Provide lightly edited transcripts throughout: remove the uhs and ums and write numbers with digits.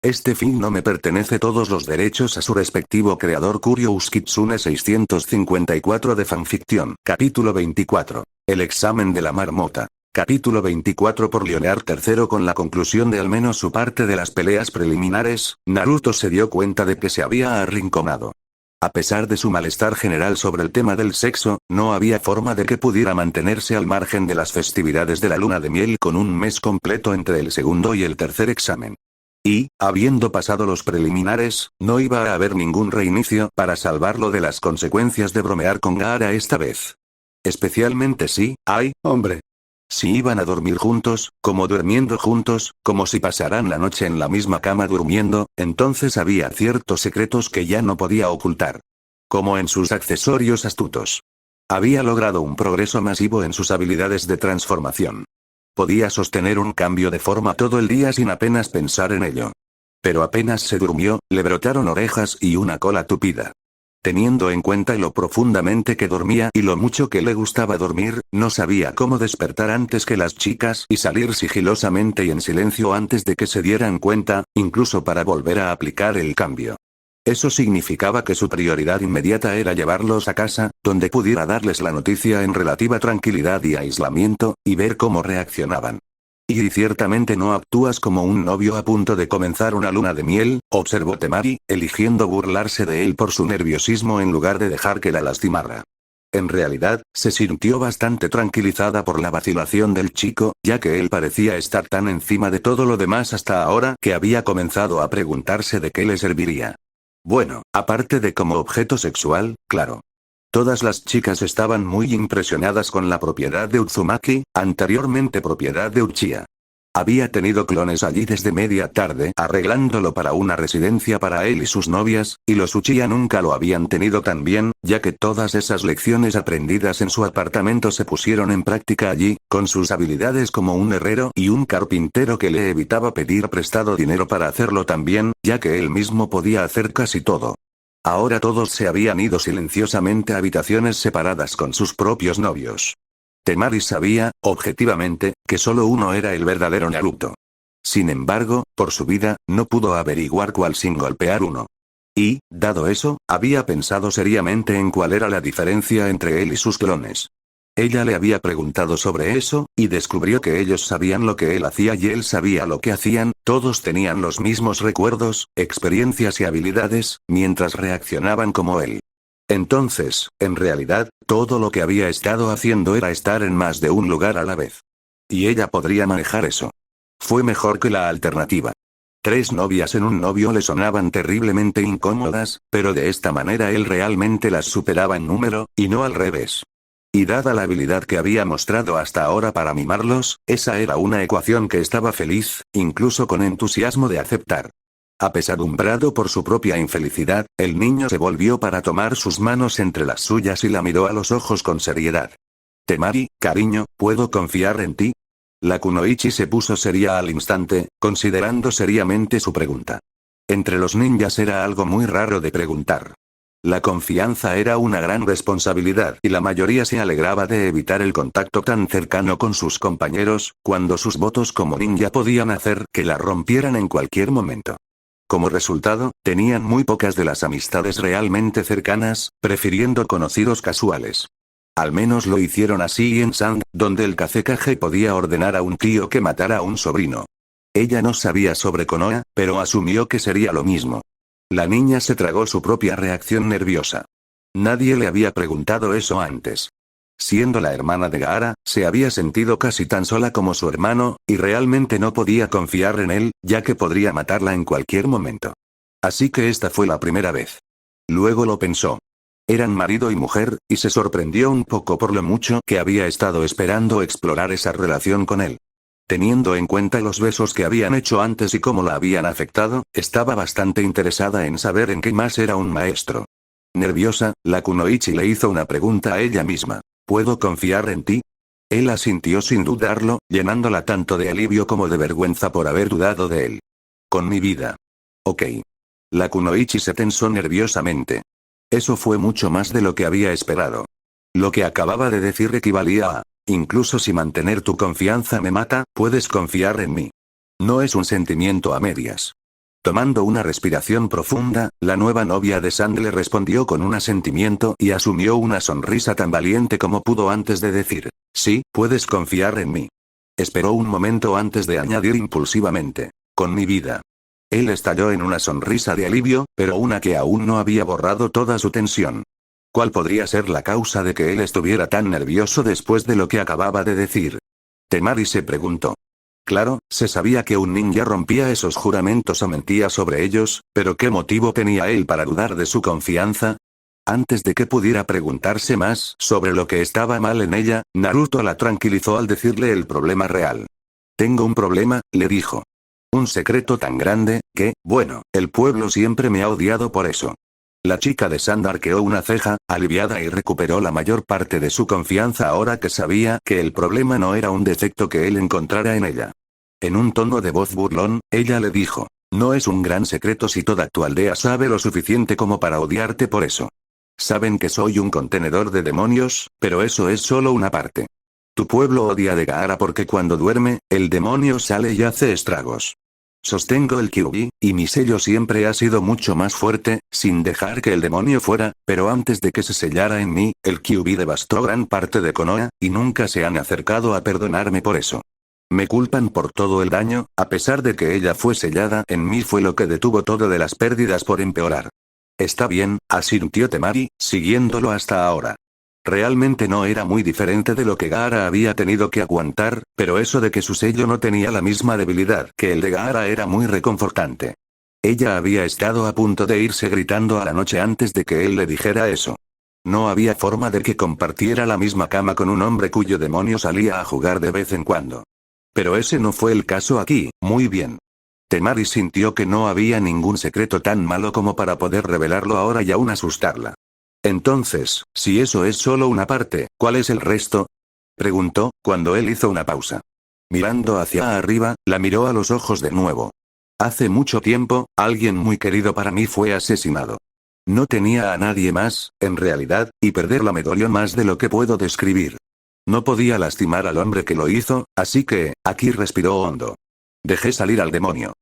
Este fin no me pertenece todos los derechos a su respectivo creador Curious Kitsune 654 de fanficción. Capítulo 24. El examen de la marmota. Capítulo 24 por Leonard III. Con la conclusión de al menos su parte de las peleas preliminares, Naruto se dio cuenta de que se había arrinconado. A pesar de su malestar general sobre el tema del sexo, no había forma de que pudiera mantenerse al margen de las festividades de la luna de miel con un mes completo entre el segundo y el tercer examen. Y, habiendo pasado los preliminares, no iba a haber ningún reinicio para salvarlo de las consecuencias de bromear con Gaara esta vez. Especialmente si, ¡ay, hombre! Si iban a dormir juntos, como durmiendo juntos, como si pasaran la noche en la misma cama durmiendo, entonces había ciertos secretos que ya no podía ocultar. Como en sus accesorios astutos. Había logrado un progreso masivo en sus habilidades de transformación. Podía sostener un cambio de forma todo el día sin apenas pensar en ello. Pero apenas se durmió, le brotaron orejas y una cola tupida. Teniendo en cuenta lo profundamente que dormía y lo mucho que le gustaba dormir, no sabía cómo despertar antes que las chicas y salir sigilosamente y en silencio antes de que se dieran cuenta, incluso para volver a aplicar el cambio. Eso significaba que su prioridad inmediata era llevarlos a casa, donde pudiera darles la noticia en relativa tranquilidad y aislamiento, y ver cómo reaccionaban. Y ciertamente no actúas como un novio a punto de comenzar una luna de miel, observó Temari, eligiendo burlarse de él por su nerviosismo en lugar de dejar que la lastimara. En realidad, se sintió bastante tranquilizada por la vacilación del chico, ya que él parecía estar tan encima de todo lo demás hasta ahora que había comenzado a preguntarse de qué le serviría. Bueno, aparte de como objeto sexual, claro. Todas las chicas estaban muy impresionadas con la propiedad de Uzumaki, anteriormente propiedad de Uchiha. Había tenido clones allí desde media tarde arreglándolo para una residencia para él y sus novias, y los Uchiha nunca lo habían tenido tan bien, ya que todas esas lecciones aprendidas en su apartamento se pusieron en práctica allí, con sus habilidades como un herrero y un carpintero que le evitaba pedir prestado dinero para hacerlo también, ya que él mismo podía hacer casi todo. Ahora todos se habían ido silenciosamente a habitaciones separadas con sus propios novios. Temari sabía, objetivamente, que solo uno era el verdadero Naruto. Sin embargo, por su vida, no pudo averiguar cuál sin golpear uno. Y, dado eso, había pensado seriamente en cuál era la diferencia entre él y sus clones. Ella le había preguntado sobre eso, y descubrió que ellos sabían lo que él hacía y él sabía lo que hacían, todos tenían los mismos recuerdos, experiencias y habilidades, mientras reaccionaban como él. Entonces, en realidad, todo lo que había estado haciendo era estar en más de un lugar a la vez. Y ella podría manejar eso. Fue mejor que la alternativa. 3 novias en un novio le sonaban terriblemente incómodas, pero de esta manera él realmente las superaba en número, y no al revés. Y dada la habilidad que había mostrado hasta ahora para mimarlos, esa era una ecuación que estaba feliz, incluso con entusiasmo de aceptar. Apesadumbrado por su propia infelicidad, el niño se volvió para tomar sus manos entre las suyas y la miró a los ojos con seriedad. Temari, cariño, ¿puedo confiar en ti? La kunoichi se puso seria al instante, considerando seriamente su pregunta. Entre los ninjas era algo muy raro de preguntar. La confianza era una gran responsabilidad y la mayoría se alegraba de evitar el contacto tan cercano con sus compañeros, cuando sus votos como ninja podían hacer que la rompieran en cualquier momento. Como resultado, tenían muy pocas de las amistades realmente cercanas, prefiriendo conocidos casuales. Al menos lo hicieron así en Sand, donde el Kazekage podía ordenar a un tío que matara a un sobrino. Ella no sabía sobre Konoha, pero asumió que sería lo mismo. La niña se tragó su propia reacción nerviosa. Nadie le había preguntado eso antes. Siendo la hermana de Gaara, se había sentido casi tan sola como su hermano, y realmente no podía confiar en él, ya que podría matarla en cualquier momento. Así que esta fue la primera vez. Luego lo pensó. Eran marido y mujer, y se sorprendió un poco por lo mucho que había estado esperando explorar esa relación con él. Teniendo en cuenta los besos que habían hecho antes y cómo la habían afectado, estaba bastante interesada en saber en qué más era un maestro. Nerviosa, la kunoichi le hizo una pregunta a ella misma. ¿Puedo confiar en ti? Él asintió sin dudarlo, llenándola tanto de alivio como de vergüenza por haber dudado de él. Con mi vida. Ok. La kunoichi se tensó nerviosamente. Eso fue mucho más de lo que había esperado. Lo que acababa de decir equivalía a: incluso si mantener tu confianza me mata, puedes confiar en mí. No es un sentimiento a medias. Tomando una respiración profunda, la nueva novia de Sand le respondió con un asentimiento y asumió una sonrisa tan valiente como pudo antes de decir, sí, puedes confiar en mí. Esperó un momento antes de añadir impulsivamente, con mi vida. Él estalló en una sonrisa de alivio, pero una que aún no había borrado toda su tensión. ¿Cuál podría ser la causa de que él estuviera tan nervioso después de lo que acababa de decir? Temari se preguntó. Claro, se sabía que un ninja rompía esos juramentos o mentía sobre ellos, pero ¿qué motivo tenía él para dudar de su confianza? Antes de que pudiera preguntarse más sobre lo que estaba mal en ella, Naruto la tranquilizó al decirle el problema real. Tengo un problema, le dijo. Un secreto tan grande, que, bueno, el pueblo siempre me ha odiado por eso. La chica de Sand arqueó una ceja, aliviada y recuperó la mayor parte de su confianza ahora que sabía que el problema no era un defecto que él encontrara en ella. En un tono de voz burlón, ella le dijo, no es un gran secreto si toda tu aldea sabe lo suficiente como para odiarte por eso. Saben que soy un contenedor de demonios, pero eso es solo una parte. Tu pueblo odia a Gaara porque cuando duerme, el demonio sale y hace estragos. Sostengo el Kyuubi, y mi sello siempre ha sido mucho más fuerte, sin dejar que el demonio fuera, pero antes de que se sellara en mí, el Kyuubi devastó gran parte de Konoha, y nunca se han acercado a perdonarme por eso. Me culpan por todo el daño, a pesar de que ella fue sellada en mí fue lo que detuvo todo de las pérdidas por empeorar. Está bien, asintió Temari, siguiéndolo hasta ahora. Realmente no era muy diferente de lo que Gaara había tenido que aguantar, pero eso de que su sello no tenía la misma debilidad que el de Gaara era muy reconfortante. Ella había estado a punto de irse gritando a la noche antes de que él le dijera eso. No había forma de que compartiera la misma cama con un hombre cuyo demonio salía a jugar de vez en cuando. Pero ese no fue el caso aquí, muy bien. Temari sintió que no había ningún secreto tan malo como para poder revelarlo ahora y aún asustarla. Entonces, si eso es solo una parte, ¿cuál es el resto? Preguntó, cuando él hizo una pausa. Mirando hacia arriba, la miró a los ojos de nuevo. Hace mucho tiempo, alguien muy querido para mí fue asesinado. No tenía a nadie más, en realidad, y perderla me dolió más de lo que puedo describir. No podía lastimar al hombre que lo hizo, así que, aquí respiró hondo. Dejé salir al demonio.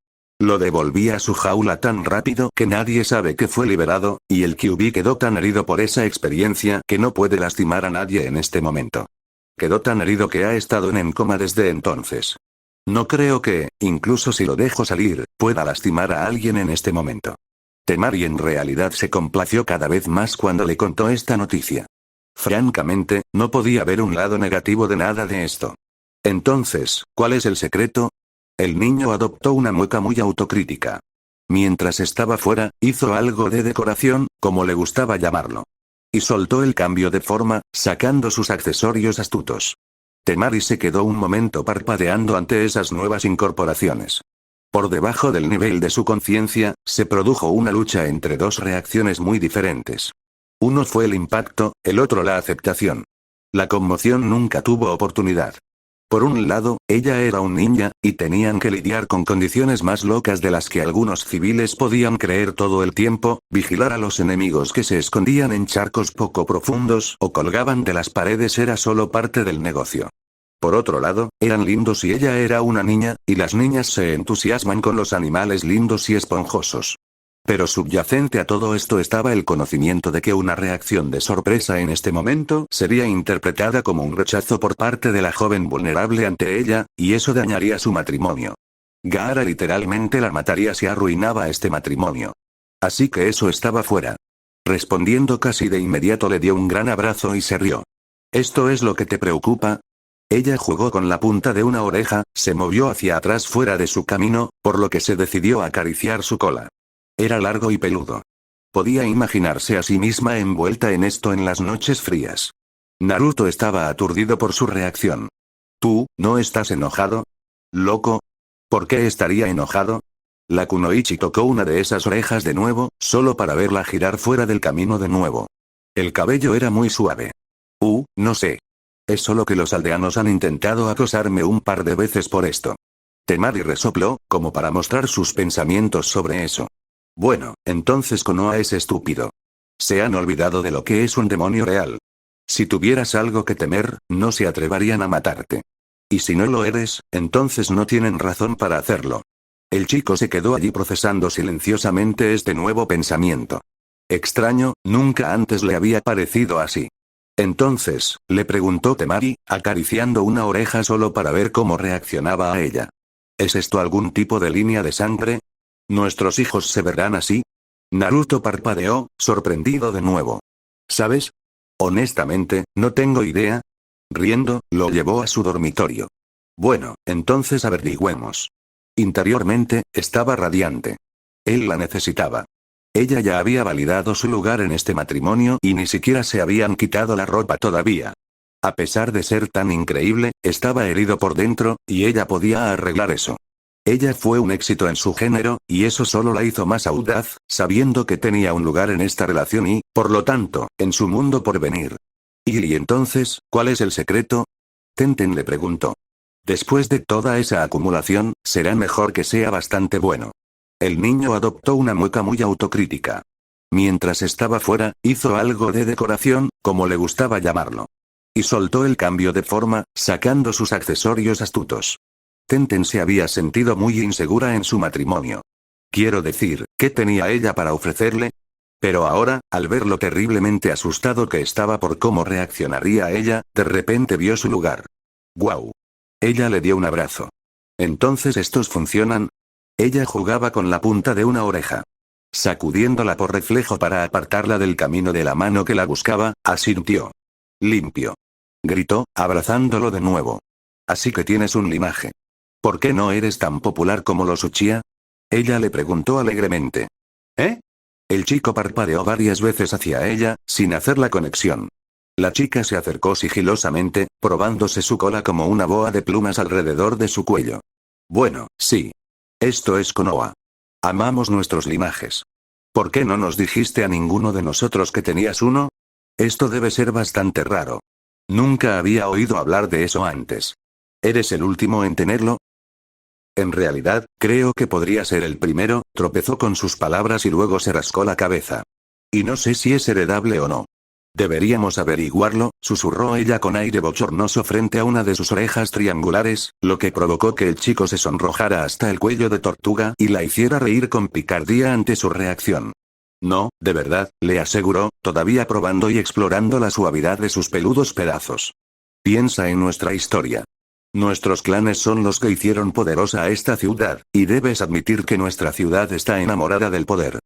Lo devolví a su jaula tan rápido que nadie sabe que fue liberado, y el Kyuubi quedó tan herido por esa experiencia que no puede lastimar a nadie en este momento. Quedó tan herido que ha estado en coma desde entonces. No creo que, incluso si lo dejo salir, pueda lastimar a alguien en este momento. Temari en realidad se complació cada vez más cuando le contó esta noticia. Francamente, no podía ver un lado negativo de nada de esto. Entonces, ¿cuál es el secreto? El niño adoptó una mueca muy autocrítica. Mientras estaba fuera, hizo algo de decoración, como le gustaba llamarlo. Y soltó el cambio de forma, sacando sus accesorios astutos. Temari se quedó un momento parpadeando ante esas nuevas incorporaciones. Por debajo del nivel de su conciencia, se produjo una lucha entre dos reacciones muy diferentes. Uno fue el impacto, el otro la aceptación. La conmoción nunca tuvo oportunidad. Por un lado, ella era un ninja, y tenían que lidiar con condiciones más locas de las que algunos civiles podían creer todo el tiempo, vigilar a los enemigos que se escondían en charcos poco profundos o colgaban de las paredes era solo parte del negocio. Por otro lado, eran lindos y ella era una niña, y las niñas se entusiasman con los animales lindos y esponjosos. Pero subyacente a todo esto estaba el conocimiento de que una reacción de sorpresa en este momento sería interpretada como un rechazo por parte de la joven vulnerable ante ella, y eso dañaría su matrimonio. Gaara literalmente la mataría si arruinaba este matrimonio. Así que eso estaba fuera. Respondiendo casi de inmediato le dio un gran abrazo y se rió. ¿Esto es lo que te preocupa? Ella jugó con la punta de una oreja, se movió hacia atrás fuera de su camino, por lo que se decidió a acariciar su cola. Era largo y peludo. Podía imaginarse a sí misma envuelta en esto en las noches frías. Naruto estaba aturdido por su reacción. ¿Tú, no estás enojado? ¿Loco? ¿Por qué estaría enojado? La kunoichi tocó una de esas orejas de nuevo, solo para verla girar fuera del camino de nuevo. El cabello era muy suave. No sé. Es solo que los aldeanos han intentado acosarme un par de veces por esto. Temari resopló, como para mostrar sus pensamientos sobre eso. Bueno, entonces Konoha es estúpido. Se han olvidado de lo que es un demonio real. Si tuvieras algo que temer, no se atreverían a matarte. Y si no lo eres, entonces no tienen razón para hacerlo. El chico se quedó allí procesando silenciosamente este nuevo pensamiento. Extraño, nunca antes le había parecido así. Entonces, le preguntó Temari, acariciando una oreja solo para ver cómo reaccionaba a ella. ¿Es esto algún tipo de línea de sangre? ¿Nuestros hijos se verán así? Naruto parpadeó, sorprendido de nuevo. ¿Sabes? Honestamente, no tengo idea. Riendo, lo llevó a su dormitorio. Bueno, entonces averigüemos. Interiormente, estaba radiante. Él la necesitaba. Ella ya había validado su lugar en este matrimonio y ni siquiera se habían quitado la ropa todavía. A pesar de ser tan increíble, estaba herido por dentro, y ella podía arreglar eso. Ella fue un éxito en su género, y eso solo la hizo más audaz, sabiendo que tenía un lugar en esta relación y, por lo tanto, en su mundo por venir. ¿Y entonces, cuál es el secreto? Tenten le preguntó. Después de toda esa acumulación, será mejor que sea bastante bueno. El niño adoptó una mueca muy autocrítica. Mientras estaba fuera, hizo algo de decoración, como le gustaba llamarlo. Y soltó el cambio de forma, sacando sus accesorios astutos. Tenten se había sentido muy insegura en su matrimonio. Quiero decir, ¿qué tenía ella para ofrecerle? Pero ahora, al ver lo terriblemente asustado que estaba por cómo reaccionaría ella, de repente vio su lugar. ¡Guau! Ella le dio un abrazo. ¿Entonces estos funcionan? Ella jugaba con la punta de una oreja. Sacudiéndola por reflejo para apartarla del camino de la mano que la buscaba, asintió. Limpio. Gritó, abrazándolo de nuevo. Así que tienes un linaje. ¿Por qué no eres tan popular como los Uchiha? Ella le preguntó alegremente. ¿Eh? El chico parpadeó varias veces hacia ella, sin hacer la conexión. La chica se acercó sigilosamente, probándose su cola como una boa de plumas alrededor de su cuello. Bueno, sí. Esto es Konoha. Amamos nuestros linajes. ¿Por qué no nos dijiste a ninguno de nosotros que tenías uno? Esto debe ser bastante raro. Nunca había oído hablar de eso antes. ¿Eres el último en tenerlo? En realidad, creo que podría ser el primero, tropezó con sus palabras y luego se rascó la cabeza. Y no sé si es heredable o no. Deberíamos averiguarlo, susurró ella con aire bochornoso frente a una de sus orejas triangulares, lo que provocó que el chico se sonrojara hasta el cuello de tortuga y la hiciera reír con picardía ante su reacción. No, de verdad, le aseguró, todavía probando y explorando la suavidad de sus peludos pedazos. Piensa en nuestra historia. Nuestros clanes son los que hicieron poderosa a esta ciudad, y debes admitir que nuestra ciudad está enamorada del poder.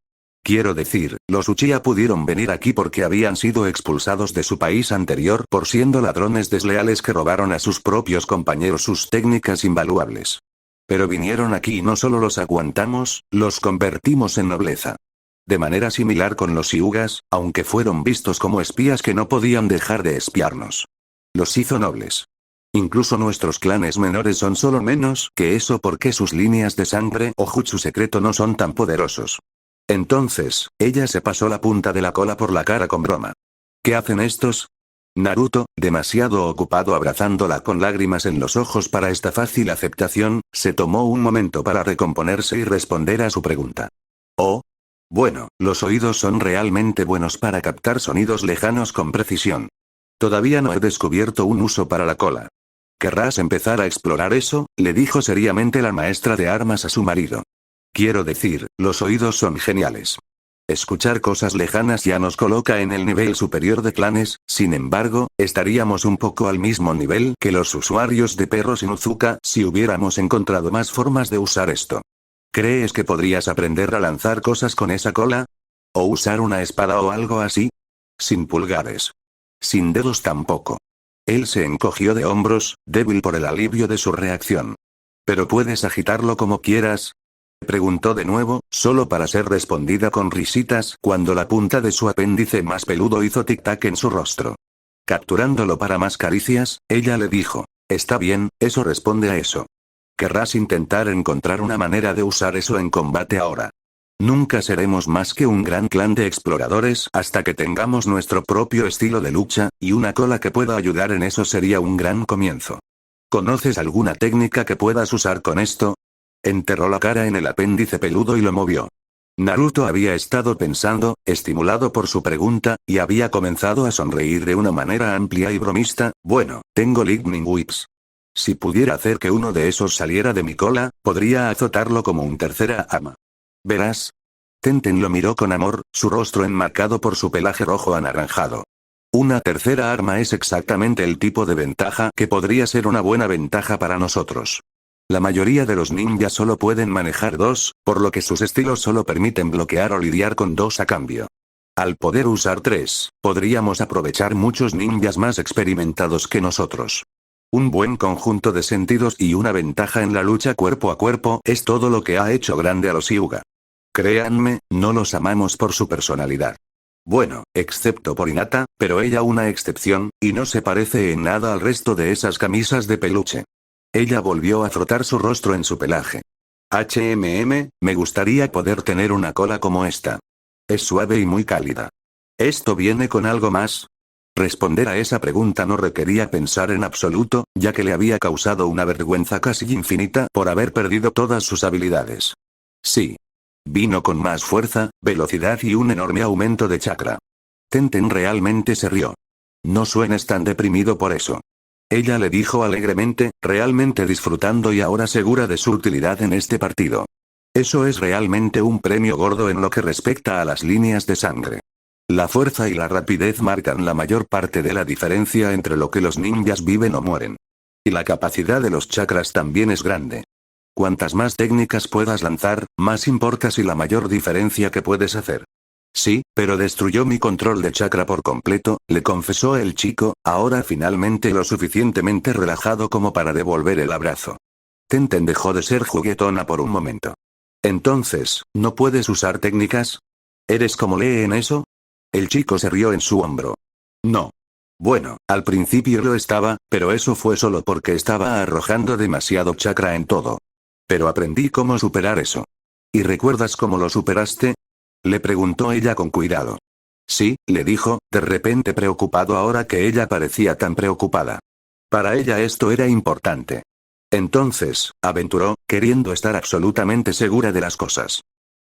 Quiero decir, los Uchiha pudieron venir aquí porque habían sido expulsados de su país anterior por siendo ladrones desleales que robaron a sus propios compañeros sus técnicas invaluables. Pero vinieron aquí y no solo los aguantamos, los convertimos en nobleza. De manera similar con los Hyugas, aunque fueron vistos como espías que no podían dejar de espiarnos. Los hizo nobles. Incluso nuestros clanes menores son solo menos que eso porque sus líneas de sangre o jutsu secreto no son tan poderosos. Entonces, ella se pasó la punta de la cola por la cara con broma. ¿Qué hacen estos? Naruto, demasiado ocupado abrazándola con lágrimas en los ojos para esta fácil aceptación, se tomó un momento para recomponerse y responder a su pregunta. Oh. Bueno, los oídos son realmente buenos para captar sonidos lejanos con precisión. Todavía no he descubierto un uso para la cola. ¿Querrás empezar a explorar eso?, le dijo seriamente la maestra de armas a su marido. Quiero decir, los oídos son geniales. Escuchar cosas lejanas ya nos coloca en el nivel superior de clanes, sin embargo, estaríamos un poco al mismo nivel que los usuarios de perros Inuzuka si hubiéramos encontrado más formas de usar esto. ¿Crees que podrías aprender a lanzar cosas con esa cola? ¿O usar una espada o algo así? Sin pulgares. Sin dedos tampoco. Él se encogió de hombros, débil por el alivio de su reacción. ¿Pero puedes agitarlo como quieras? Preguntó de nuevo, solo para ser respondida con risitas cuando la punta de su apéndice más peludo hizo tic-tac en su rostro. Capturándolo para más caricias, ella le dijo, está bien, eso responde a eso. Querrás intentar encontrar una manera de usar eso en combate ahora. Nunca seremos más que un gran clan de exploradores hasta que tengamos nuestro propio estilo de lucha, y una cola que pueda ayudar en eso sería un gran comienzo. ¿Conoces alguna técnica que puedas usar con esto? Enterró la cara en el apéndice peludo y lo movió. Naruto había estado pensando, estimulado por su pregunta, y había comenzado a sonreír de una manera amplia y bromista. Bueno, tengo Lightning Whips. Si pudiera hacer que uno de esos saliera de mi cola, podría azotarlo como un tercera ama. ¿Verás? Tenten lo miró con amor, su rostro enmarcado por su pelaje rojo anaranjado. Una tercera arma es exactamente el tipo de ventaja que podría ser una buena ventaja para nosotros. La mayoría de los ninjas solo pueden manejar dos, por lo que sus estilos solo permiten bloquear o lidiar con dos a cambio. Al poder usar tres, podríamos aprovechar muchos ninjas más experimentados que nosotros. Un buen conjunto de sentidos y una ventaja en la lucha cuerpo a cuerpo es todo lo que ha hecho grande a los Hyuga. Créanme, no los amamos por su personalidad. Bueno, excepto por Hinata, pero ella una excepción, y no se parece en nada al resto de esas camisas de peluche. Ella volvió a frotar su rostro en su pelaje. Me gustaría poder tener una cola como esta. Es suave y muy cálida. ¿Esto viene con algo más? Responder a esa pregunta no requería pensar en absoluto, ya que le había causado una vergüenza casi infinita por haber perdido todas sus habilidades. Sí. Vino con más fuerza, velocidad y un enorme aumento de chakra. Tenten realmente se rió. No suenes tan deprimido por eso. Ella le dijo alegremente, realmente disfrutando y ahora segura de su utilidad en este partido. Eso es realmente un premio gordo en lo que respecta a las líneas de sangre. La fuerza y la rapidez marcan la mayor parte de la diferencia entre lo que los ninjas viven o mueren. Y la capacidad de los chakras también es grande. Cuantas más técnicas puedas lanzar, más importa si la mayor diferencia que puedes hacer. Sí, pero destruyó mi control de chakra por completo, le confesó el chico, ahora finalmente lo suficientemente relajado como para devolver el abrazo. Tenten dejó de ser juguetona por un momento. Entonces, ¿no puedes usar técnicas? ¿Eres como Lee en eso? El chico se rió en su hombro. No. Bueno, al principio lo estaba, pero eso fue solo porque estaba arrojando demasiado chakra en todo. Pero aprendí cómo superar eso. ¿Y recuerdas cómo lo superaste? Le preguntó ella con cuidado. Sí, le dijo, de repente preocupado ahora que ella parecía tan preocupada. Para ella esto era importante. Entonces, aventuró, queriendo estar absolutamente segura de las cosas.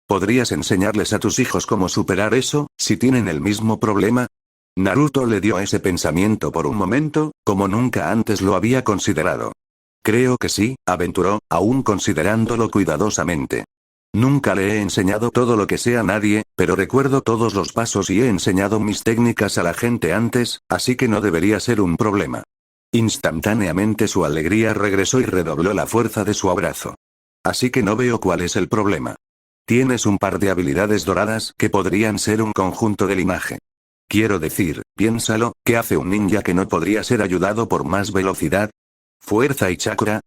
¿Podrías enseñarles a tus hijos cómo superar eso, si tienen el mismo problema? Naruto le dio ese pensamiento por un momento, como nunca antes lo había considerado. Creo que sí, aventuró, aún considerándolo cuidadosamente. Nunca le he enseñado todo lo que sé a nadie, pero recuerdo todos los pasos y he enseñado mis técnicas a la gente antes, así que no debería ser un problema. Instantáneamente su alegría regresó y redobló la fuerza de su abrazo. Así que no veo cuál es el problema. Tienes un par de habilidades doradas que podrían ser un conjunto de linaje. Quiero decir, piénsalo, ¿qué hace un ninja que no podría ser ayudado por más velocidad? ¿Fuerza y chakra?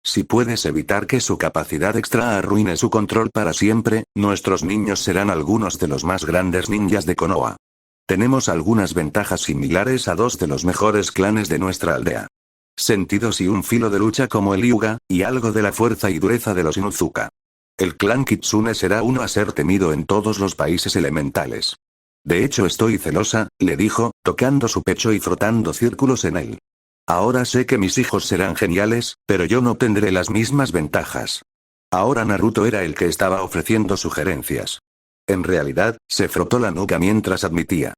Si puedes evitar que su capacidad extra arruine su control para siempre, nuestros niños serán algunos de los más grandes ninjas de Konoha. Tenemos algunas ventajas similares a dos de los mejores clanes de nuestra aldea. Sentidos y un filo de lucha como el Hyuga, y algo de la fuerza y dureza de los Inuzuka. El clan Kitsune será uno a ser temido en todos los países elementales. De hecho estoy celosa, le dijo, tocando su pecho y frotando círculos en él. Ahora sé que mis hijos serán geniales, pero yo no tendré las mismas ventajas. Ahora Naruto era el que estaba ofreciendo sugerencias. En realidad, se frotó la nuca mientras admitía.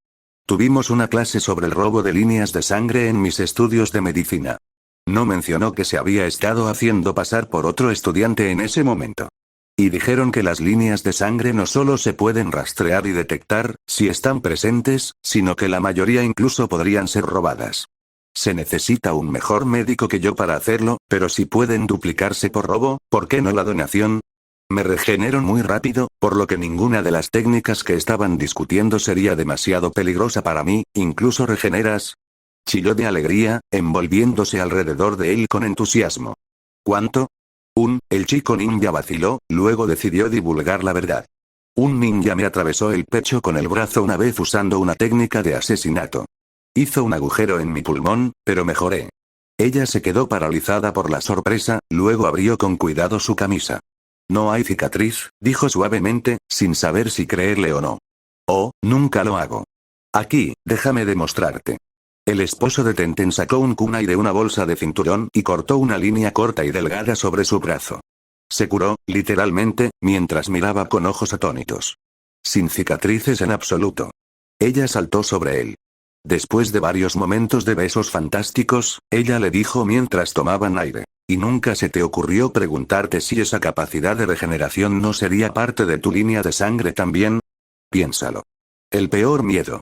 Tuvimos una clase sobre el robo de líneas de sangre en mis estudios de medicina. No mencionó que se había estado haciendo pasar por otro estudiante en ese momento. Y dijeron que las líneas de sangre no solo se pueden rastrear y detectar, si están presentes, sino que la mayoría incluso podrían ser robadas. Se necesita un mejor médico que yo para hacerlo, pero si pueden duplicarse por robo, ¿por qué no la donación? Me regenero muy rápido, por lo que ninguna de las técnicas que estaban discutiendo sería demasiado peligrosa para mí, incluso regeneras. Chilló de alegría, envolviéndose alrededor de él con entusiasmo. ¿Cuánto? El chico ninja vaciló, luego decidió divulgar la verdad. Un ninja me atravesó el pecho con el brazo una vez usando una técnica de asesinato. Hizo un agujero en mi pulmón, pero mejoré. Ella se quedó paralizada por la sorpresa, luego abrió con cuidado su camisa. No hay cicatriz, dijo suavemente, sin saber si creerle o no. Oh, nunca lo hago. Aquí, déjame demostrarte. El esposo de Tenten sacó un kunai de una bolsa de cinturón y cortó una línea corta y delgada sobre su brazo. Se curó, literalmente, mientras miraba con ojos atónitos. Sin cicatrices en absoluto. Ella saltó sobre él. Después de varios momentos de besos fantásticos, ella le dijo mientras tomaban aire. ¿Y nunca se te ocurrió preguntarte si esa capacidad de regeneración no sería parte de tu línea de sangre también? Piénsalo. El peor miedo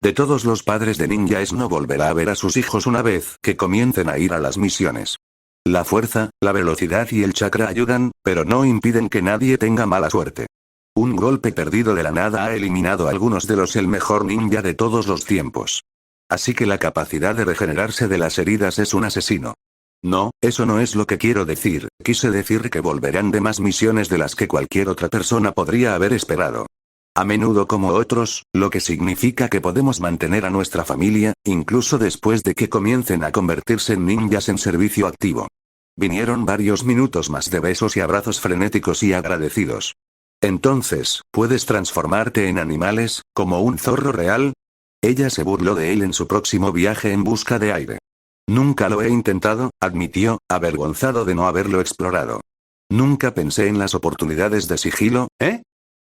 de todos los padres de ninja es no volver a ver a sus hijos una vez que comiencen a ir a las misiones. La fuerza, la velocidad y el chakra ayudan, pero no impiden que nadie tenga mala suerte. Un golpe perdido de la nada ha eliminado a algunos de los el mejor ninja de todos los tiempos. Así que la capacidad de regenerarse de las heridas es un asesino. No, eso no es lo que quiero decir, quise decir que volverán de más misiones de las que cualquier otra persona podría haber esperado. A menudo como otros, lo que significa que podemos mantener a nuestra familia, incluso después de que comiencen a convertirse en ninjas en servicio activo. Vinieron varios minutos más de besos y abrazos frenéticos y agradecidos. Entonces, ¿puedes transformarte en animales, como un zorro real? Ella se burló de él en su próximo viaje en busca de aire. Nunca lo he intentado, admitió, avergonzado de no haberlo explorado. Nunca pensé en las oportunidades de sigilo, ¿eh?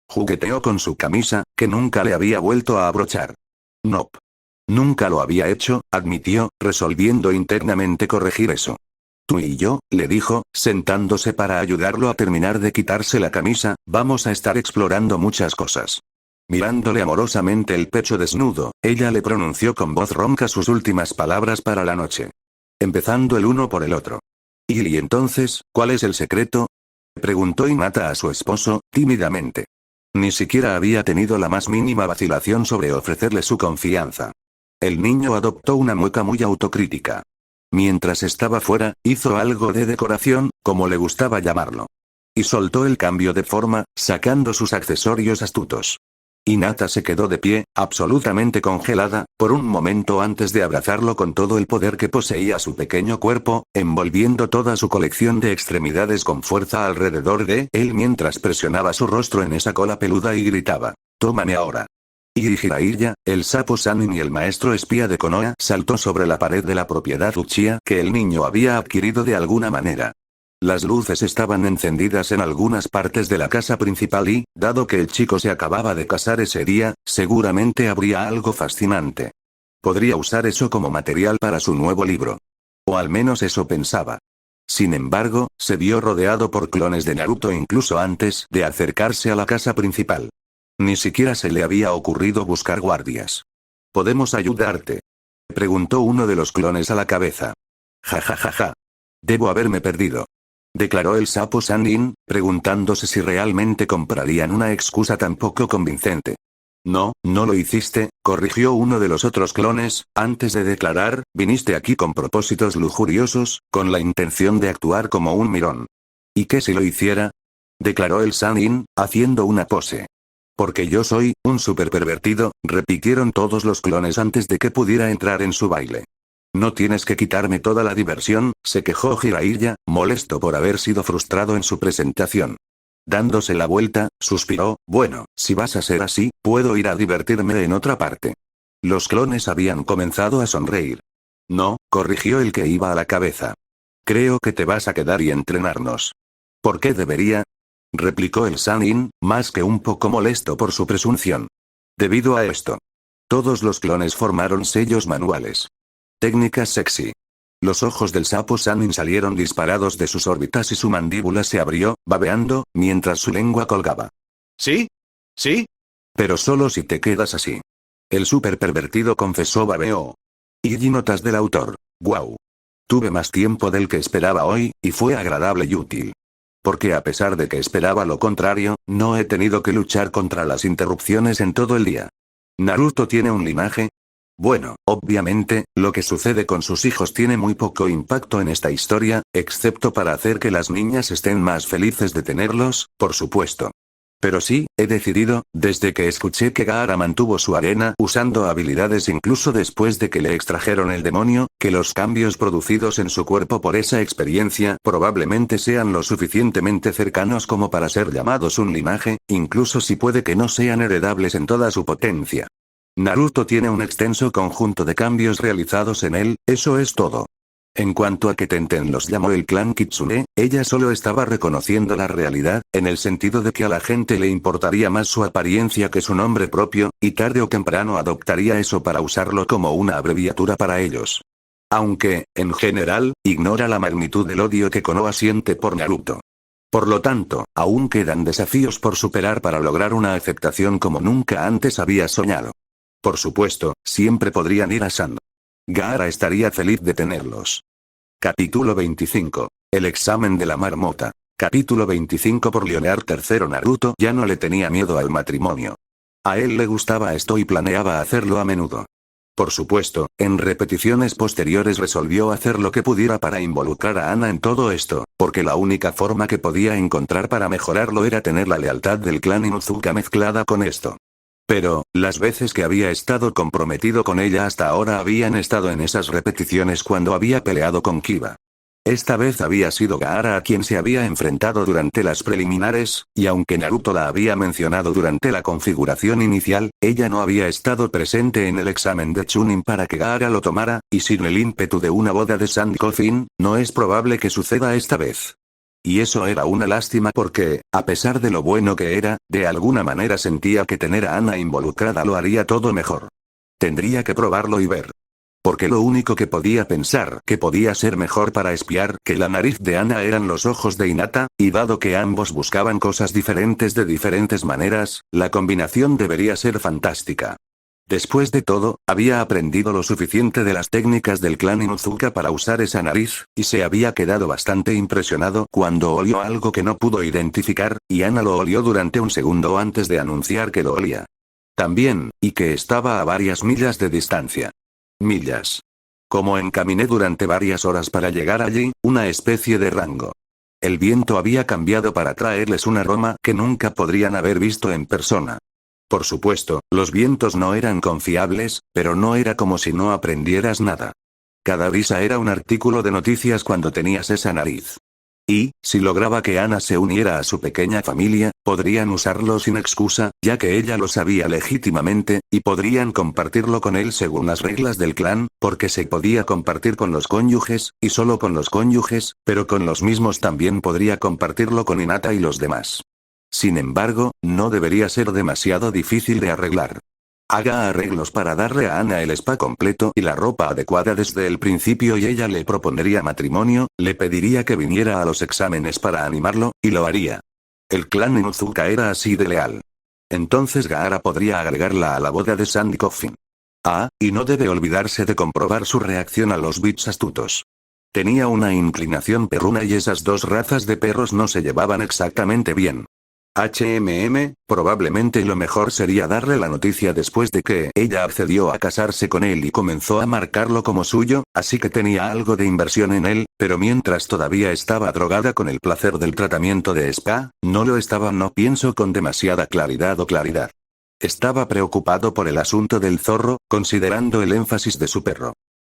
Jugueteó con su camisa, que nunca le había vuelto a abrochar. Nope. Nunca lo había hecho, admitió, resolviendo internamente corregir eso. Tú y yo, le dijo, sentándose para ayudarlo a terminar de quitarse la camisa, vamos a estar explorando muchas cosas. Mirándole amorosamente el pecho desnudo, ella le pronunció con voz ronca sus últimas palabras para la noche. Empezando el uno por el otro. ¿Y entonces, cuál es el secreto? Preguntó Hinata a su esposo, tímidamente. Ni siquiera había tenido la más mínima vacilación sobre ofrecerle su confianza. El niño adoptó una mueca muy autocrítica. Mientras estaba fuera, hizo algo de decoración, como le gustaba llamarlo. Y soltó el cambio de forma, sacando sus accesorios astutos. Hinata se quedó de pie, absolutamente congelada, por un momento antes de abrazarlo con todo el poder que poseía su pequeño cuerpo, envolviendo toda su colección de extremidades con fuerza alrededor de él mientras presionaba su rostro en esa cola peluda y gritaba: «Tómame ahora». Y Jiraiya, el sapo Sanin y el maestro espía de Konoha saltó sobre la pared de la propiedad Uchiha que el niño había adquirido de alguna manera. Las luces estaban encendidas en algunas partes de la casa principal y, dado que el chico se acababa de casar ese día, seguramente habría algo fascinante. Podría usar eso como material para su nuevo libro. O al menos eso pensaba. Sin embargo, se vio rodeado por clones de Naruto incluso antes de acercarse a la casa principal. Ni siquiera se le había ocurrido buscar guardias. ¿Podemos ayudarte?, preguntó uno de los clones a la cabeza. Ja ja ja ja. Debo haberme perdido, declaró el sapo Sanin, preguntándose si realmente comprarían una excusa tan poco convincente. No, no lo hiciste, corrigió uno de los otros clones, antes de declarar, viniste aquí con propósitos lujuriosos, con la intención de actuar como un mirón. ¿Y qué si lo hiciera?, declaró el Sanin, haciendo una pose. Porque yo soy un super pervertido, repitieron todos los clones antes de que pudiera entrar en su baile. No tienes que quitarme toda la diversión, se quejó Jiraiya, molesto por haber sido frustrado en su presentación. Dándose la vuelta, suspiró: bueno, si vas a ser así, puedo ir a divertirme en otra parte. Los clones habían comenzado a sonreír. No, corrigió el que iba a la cabeza. Creo que te vas a quedar y entrenarnos. ¿Por qué debería?, replicó el Sanin, más que un poco molesto por su presunción. Debido a esto. Todos los clones formaron sellos manuales. Técnica sexy. Los ojos del sapo Sanin salieron disparados de sus órbitas y su mandíbula se abrió, babeando, mientras su lengua colgaba. ¿Sí? ¿Sí? Pero solo si te quedas así. El súper pervertido confesó babeó. Y notas del autor. Wow. Tuve más tiempo del que esperaba hoy, y fue agradable y útil. Porque a pesar de que esperaba lo contrario, no he tenido que luchar contra las interrupciones en todo el día. ¿Naruto tiene un linaje? Bueno, obviamente, lo que sucede con sus hijos tiene muy poco impacto en esta historia, excepto para hacer que las niñas estén más felices de tenerlos, por supuesto. Pero sí, he decidido, desde que escuché que Gaara mantuvo su arena usando habilidades incluso después de que le extrajeron el demonio, que los cambios producidos en su cuerpo por esa experiencia probablemente sean lo suficientemente cercanos como para ser llamados un linaje, incluso si puede que no sean heredables en toda su potencia. Naruto tiene un extenso conjunto de cambios realizados en él, eso es todo. En cuanto a que Tenten los llamó el clan Kitsune, ella solo estaba reconociendo la realidad, en el sentido de que a la gente le importaría más su apariencia que su nombre propio, y tarde o temprano adoptaría eso para usarlo como una abreviatura para ellos. Aunque, en general, ignora la magnitud del odio que Konoha siente por Naruto. Por lo tanto, aún quedan desafíos por superar para lograr una aceptación como nunca antes había soñado. Por supuesto, siempre podrían ir a Sand. Gaara estaría feliz de tenerlos. Capítulo 25. El examen de la marmota. Capítulo 25. Por Leonard III. Naruto ya no le tenía miedo al matrimonio. A él le gustaba esto y planeaba hacerlo a menudo. Por supuesto, en repeticiones posteriores resolvió hacer lo que pudiera para involucrar a Ana en todo esto, porque la única forma que podía encontrar para mejorarlo era tener la lealtad del clan Inuzuka mezclada con esto. Pero, las veces que había estado comprometido con ella hasta ahora habían estado en esas repeticiones cuando había peleado con Kiba. Esta vez había sido Gaara a quien se había enfrentado durante las preliminares, y aunque Naruto la había mencionado durante la configuración inicial, ella no había estado presente en el examen de Chunin para que Gaara lo tomara, y sin el ímpetu de una boda de Sankofen, no es probable que suceda esta vez. Y eso era una lástima porque, a pesar de lo bueno que era, de alguna manera sentía que tener a Ana involucrada lo haría todo mejor. Tendría que probarlo y ver. Porque lo único que podía pensar que podía ser mejor para espiar que la nariz de Ana eran los ojos de Hinata, y dado que ambos buscaban cosas diferentes de diferentes maneras, la combinación debería ser fantástica. Después de todo, había aprendido lo suficiente de las técnicas del clan Inuzuka para usar esa nariz, y se había quedado bastante impresionado cuando olió algo que no pudo identificar, y Ana lo olió durante un segundo antes de anunciar que lo olía. También, y que estaba a varias millas de distancia. Millas. Como encaminé durante varias horas para llegar allí, una especie de rango. El viento había cambiado para traerles un aroma que nunca podrían haber visto en persona. Por supuesto, los vientos no eran confiables, pero no era como si no aprendieras nada. Cada brisa era un artículo de noticias cuando tenías esa nariz. Y, si lograba que Ana se uniera a su pequeña familia, podrían usarlo sin excusa, ya que ella lo sabía legítimamente, y podrían compartirlo con él según las reglas del clan, porque se podía compartir con los cónyuges, y solo con los cónyuges, pero con los mismos también podría compartirlo con Hinata y los demás. Sin embargo, no debería ser demasiado difícil de arreglar. Haga arreglos para darle a Ana el spa completo y la ropa adecuada desde el principio y ella le propondría matrimonio, le pediría que viniera a los exámenes para animarlo, y lo haría. El clan Inuzuka era así de leal. Entonces Gaara podría agregarla a la boda de Sankofen. Ah, y no debe olvidarse de comprobar su reacción a los bits astutos. Tenía una inclinación perruna y esas dos razas de perros no se llevaban exactamente bien. Probablemente lo mejor sería darle la noticia después de que ella accedió a casarse con él y comenzó a marcarlo como suyo, así que tenía algo de inversión en él, pero mientras todavía estaba drogada con el placer del tratamiento de spa, no lo estaba, no pienso con demasiada claridad o claridad. Estaba preocupado por el asunto del zorro, considerando el énfasis de su perro.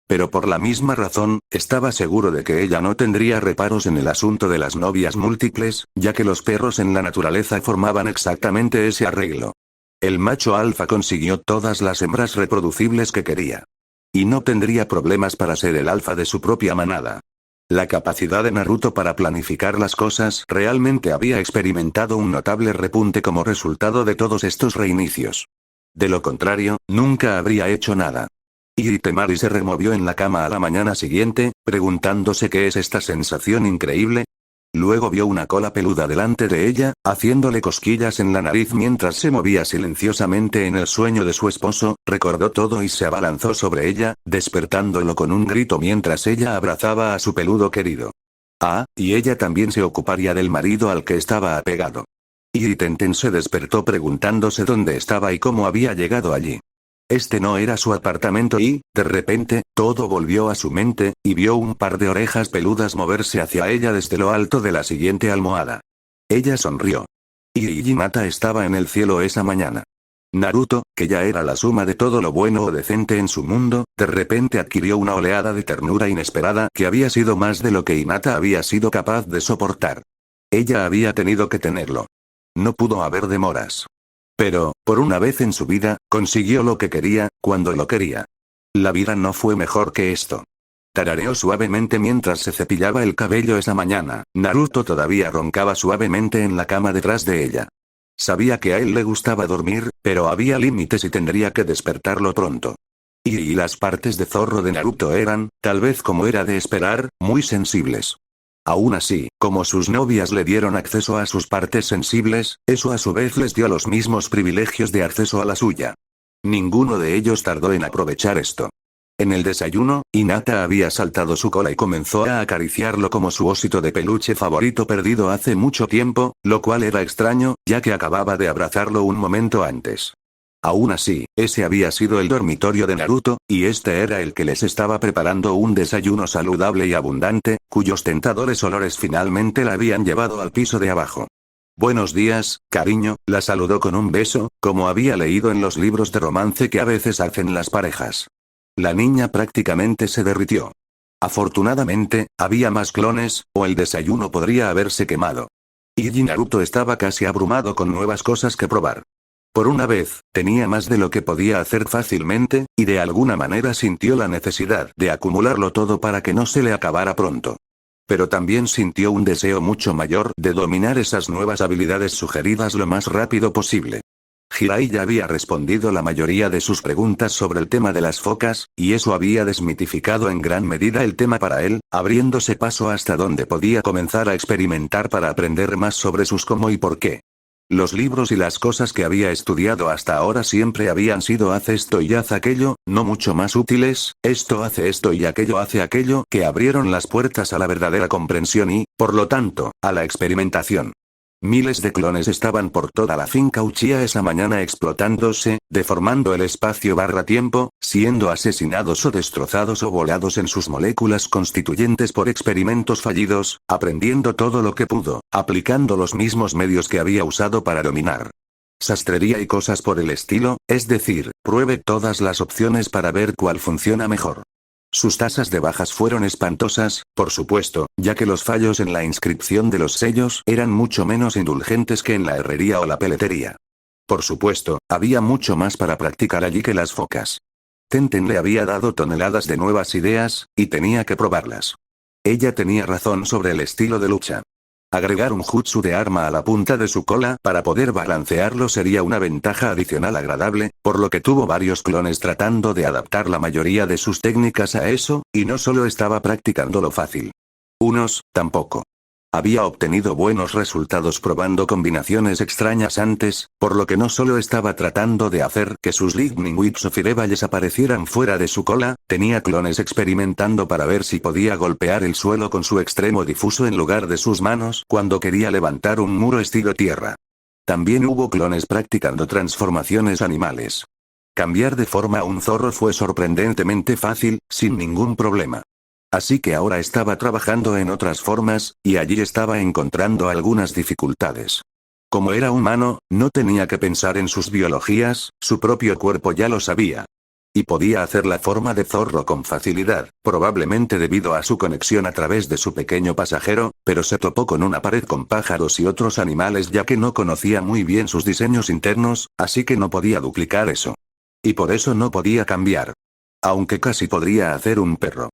Pero por la misma razón, estaba seguro de que ella no tendría reparos en el asunto de las novias múltiples, ya que los perros en la naturaleza formaban exactamente ese arreglo. El macho alfa consiguió todas las hembras reproducibles que quería. Y no tendría problemas para ser el alfa de su propia manada. La capacidad de Naruto para planificar las cosas realmente había experimentado un notable repunte como resultado de todos estos reinicios. De lo contrario, nunca habría hecho nada. Y Temari se removió en la cama a la mañana siguiente, preguntándose qué es esta sensación increíble. Luego vio una cola peluda delante de ella, haciéndole cosquillas en la nariz mientras se movía silenciosamente en el sueño de su esposo, recordó todo y se abalanzó sobre ella, despertándolo con un grito mientras ella abrazaba a su peludo querido. Ah, y ella también se ocuparía del marido al que estaba apegado. Y Tenten se despertó preguntándose dónde estaba y cómo había llegado allí. Este no era su apartamento y, de repente, todo volvió a su mente, y vio un par de orejas peludas moverse hacia ella desde lo alto de la siguiente almohada. Ella sonrió. Y Hinata estaba en el cielo esa mañana. Naruto, que ya era la suma de todo lo bueno o decente en su mundo, de repente adquirió una oleada de ternura inesperada que había sido más de lo que Hinata había sido capaz de soportar. Ella había tenido que tenerlo. No pudo haber demoras. Pero, por una vez en su vida, consiguió lo que quería, cuando lo quería. La vida no fue mejor que esto. Tarareó suavemente mientras se cepillaba el cabello esa mañana. Naruto todavía roncaba suavemente en la cama detrás de ella. Sabía que a él le gustaba dormir, pero había límites y tendría que despertarlo pronto. Y las partes de zorro de Naruto eran, tal vez como era de esperar, muy sensibles. Aún así, como sus novias le dieron acceso a sus partes sensibles, eso a su vez les dio los mismos privilegios de acceso a la suya. Ninguno de ellos tardó en aprovechar esto. En el desayuno, Hinata había saltado su cola y comenzó a acariciarlo como su osito de peluche favorito perdido hace mucho tiempo, lo cual era extraño, ya que acababa de abrazarlo un momento antes. Aún así, ese había sido el dormitorio de Naruto, y este era el que les estaba preparando un desayuno saludable y abundante, cuyos tentadores olores finalmente la habían llevado al piso de abajo. Buenos días, cariño, la saludó con un beso, como había leído en los libros de romance que a veces hacen las parejas. La niña prácticamente se derritió. Afortunadamente, había más clones, o el desayuno podría haberse quemado. Y Naruto estaba casi abrumado con nuevas cosas que probar. Por una vez, tenía más de lo que podía hacer fácilmente, y de alguna manera sintió la necesidad de acumularlo todo para que no se le acabara pronto. Pero también sintió un deseo mucho mayor de dominar esas nuevas habilidades sugeridas lo más rápido posible. Jiraiya había respondido la mayoría de sus preguntas sobre el tema de las focas, y eso había desmitificado en gran medida el tema para él, abriéndose paso hasta donde podía comenzar a experimentar para aprender más sobre sus cómo y por qué. Los libros y las cosas que había estudiado hasta ahora siempre habían sido haz esto y haz aquello, no mucho más útiles, esto hace esto y aquello hace aquello, que abrieron las puertas a la verdadera comprensión y, por lo tanto, a la experimentación. Miles de clones estaban por toda la finca Uchiha esa mañana explotándose, deformando el espacio-tiempo, siendo asesinados o destrozados o volados en sus moléculas constituyentes por experimentos fallidos, aprendiendo todo lo que pudo, aplicando los mismos medios que había usado para dominar. Sastrería y cosas por el estilo, es decir, pruebe todas las opciones para ver cuál funciona mejor. Sus tasas de bajas fueron espantosas, por supuesto, ya que los fallos en la inscripción de los sellos eran mucho menos indulgentes que en la herrería o la peletería. Por supuesto, había mucho más para practicar allí que las focas. Tenten le había dado toneladas de nuevas ideas, y tenía que probarlas. Ella tenía razón sobre el estilo de lucha. Agregar un jutsu de arma a la punta de su cola para poder balancearlo sería una ventaja adicional agradable, por lo que tuvo varios clones tratando de adaptar la mayoría de sus técnicas a eso, y no solo estaba practicando lo fácil. Unos, tampoco. Había obtenido buenos resultados probando combinaciones extrañas antes, por lo que no solo estaba tratando de hacer que sus Lightning Whips o Fireballs aparecieran fuera de su cola, tenía clones experimentando para ver si podía golpear el suelo con su extremo difuso en lugar de sus manos cuando quería levantar un muro estilo tierra. También hubo clones practicando transformaciones animales. Cambiar de forma a un zorro fue sorprendentemente fácil, sin ningún problema. Así que ahora estaba trabajando en otras formas, y allí estaba encontrando algunas dificultades. Como era humano, no tenía que pensar en sus biologías, su propio cuerpo ya lo sabía. Y podía hacer la forma de zorro con facilidad, probablemente debido a su conexión a través de su pequeño pasajero, pero se topó con una pared con pájaros y otros animales ya que no conocía muy bien sus diseños internos, así que no podía duplicar eso. Y por eso no podía cambiar. Aunque casi podría hacer un perro.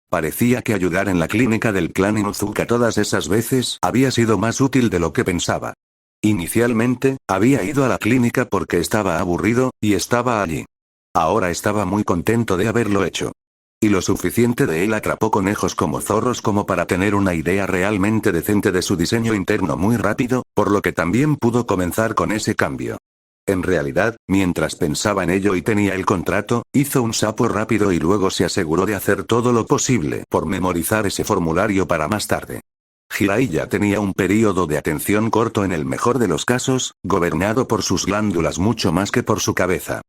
Parecía que ayudar en la clínica del clan Inuzuka todas esas veces había sido más útil de lo que pensaba. Inicialmente, había ido a la clínica porque estaba aburrido, y estaba allí. Ahora estaba muy contento de haberlo hecho. Y lo suficiente de él atrapó conejos como zorros como para tener una idea realmente decente de su diseño interno muy rápido, por lo que también pudo comenzar con ese cambio. En realidad, mientras pensaba en ello y tenía el contrato, hizo un sapo rápido y luego se aseguró de hacer todo lo posible por memorizar ese formulario para más tarde. Jiraiya tenía un período de atención corto en el mejor de los casos, gobernado por sus glándulas mucho más que por su cabeza.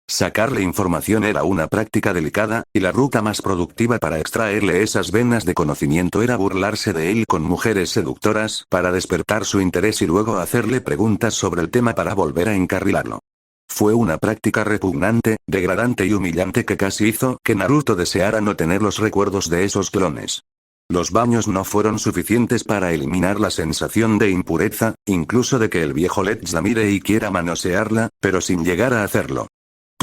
Sacarle información era una práctica delicada, y la ruta más productiva para extraerle esas venas de conocimiento era burlarse de él con mujeres seductoras para despertar su interés y luego hacerle preguntas sobre el tema para volver a encarrilarlo. Fue una práctica repugnante, degradante y humillante que casi hizo que Naruto deseara no tener los recuerdos de esos clones. Los baños no fueron suficientes para eliminar la sensación de impureza, incluso de que el viejo Let's la mire y quiera manosearla, pero sin llegar a hacerlo.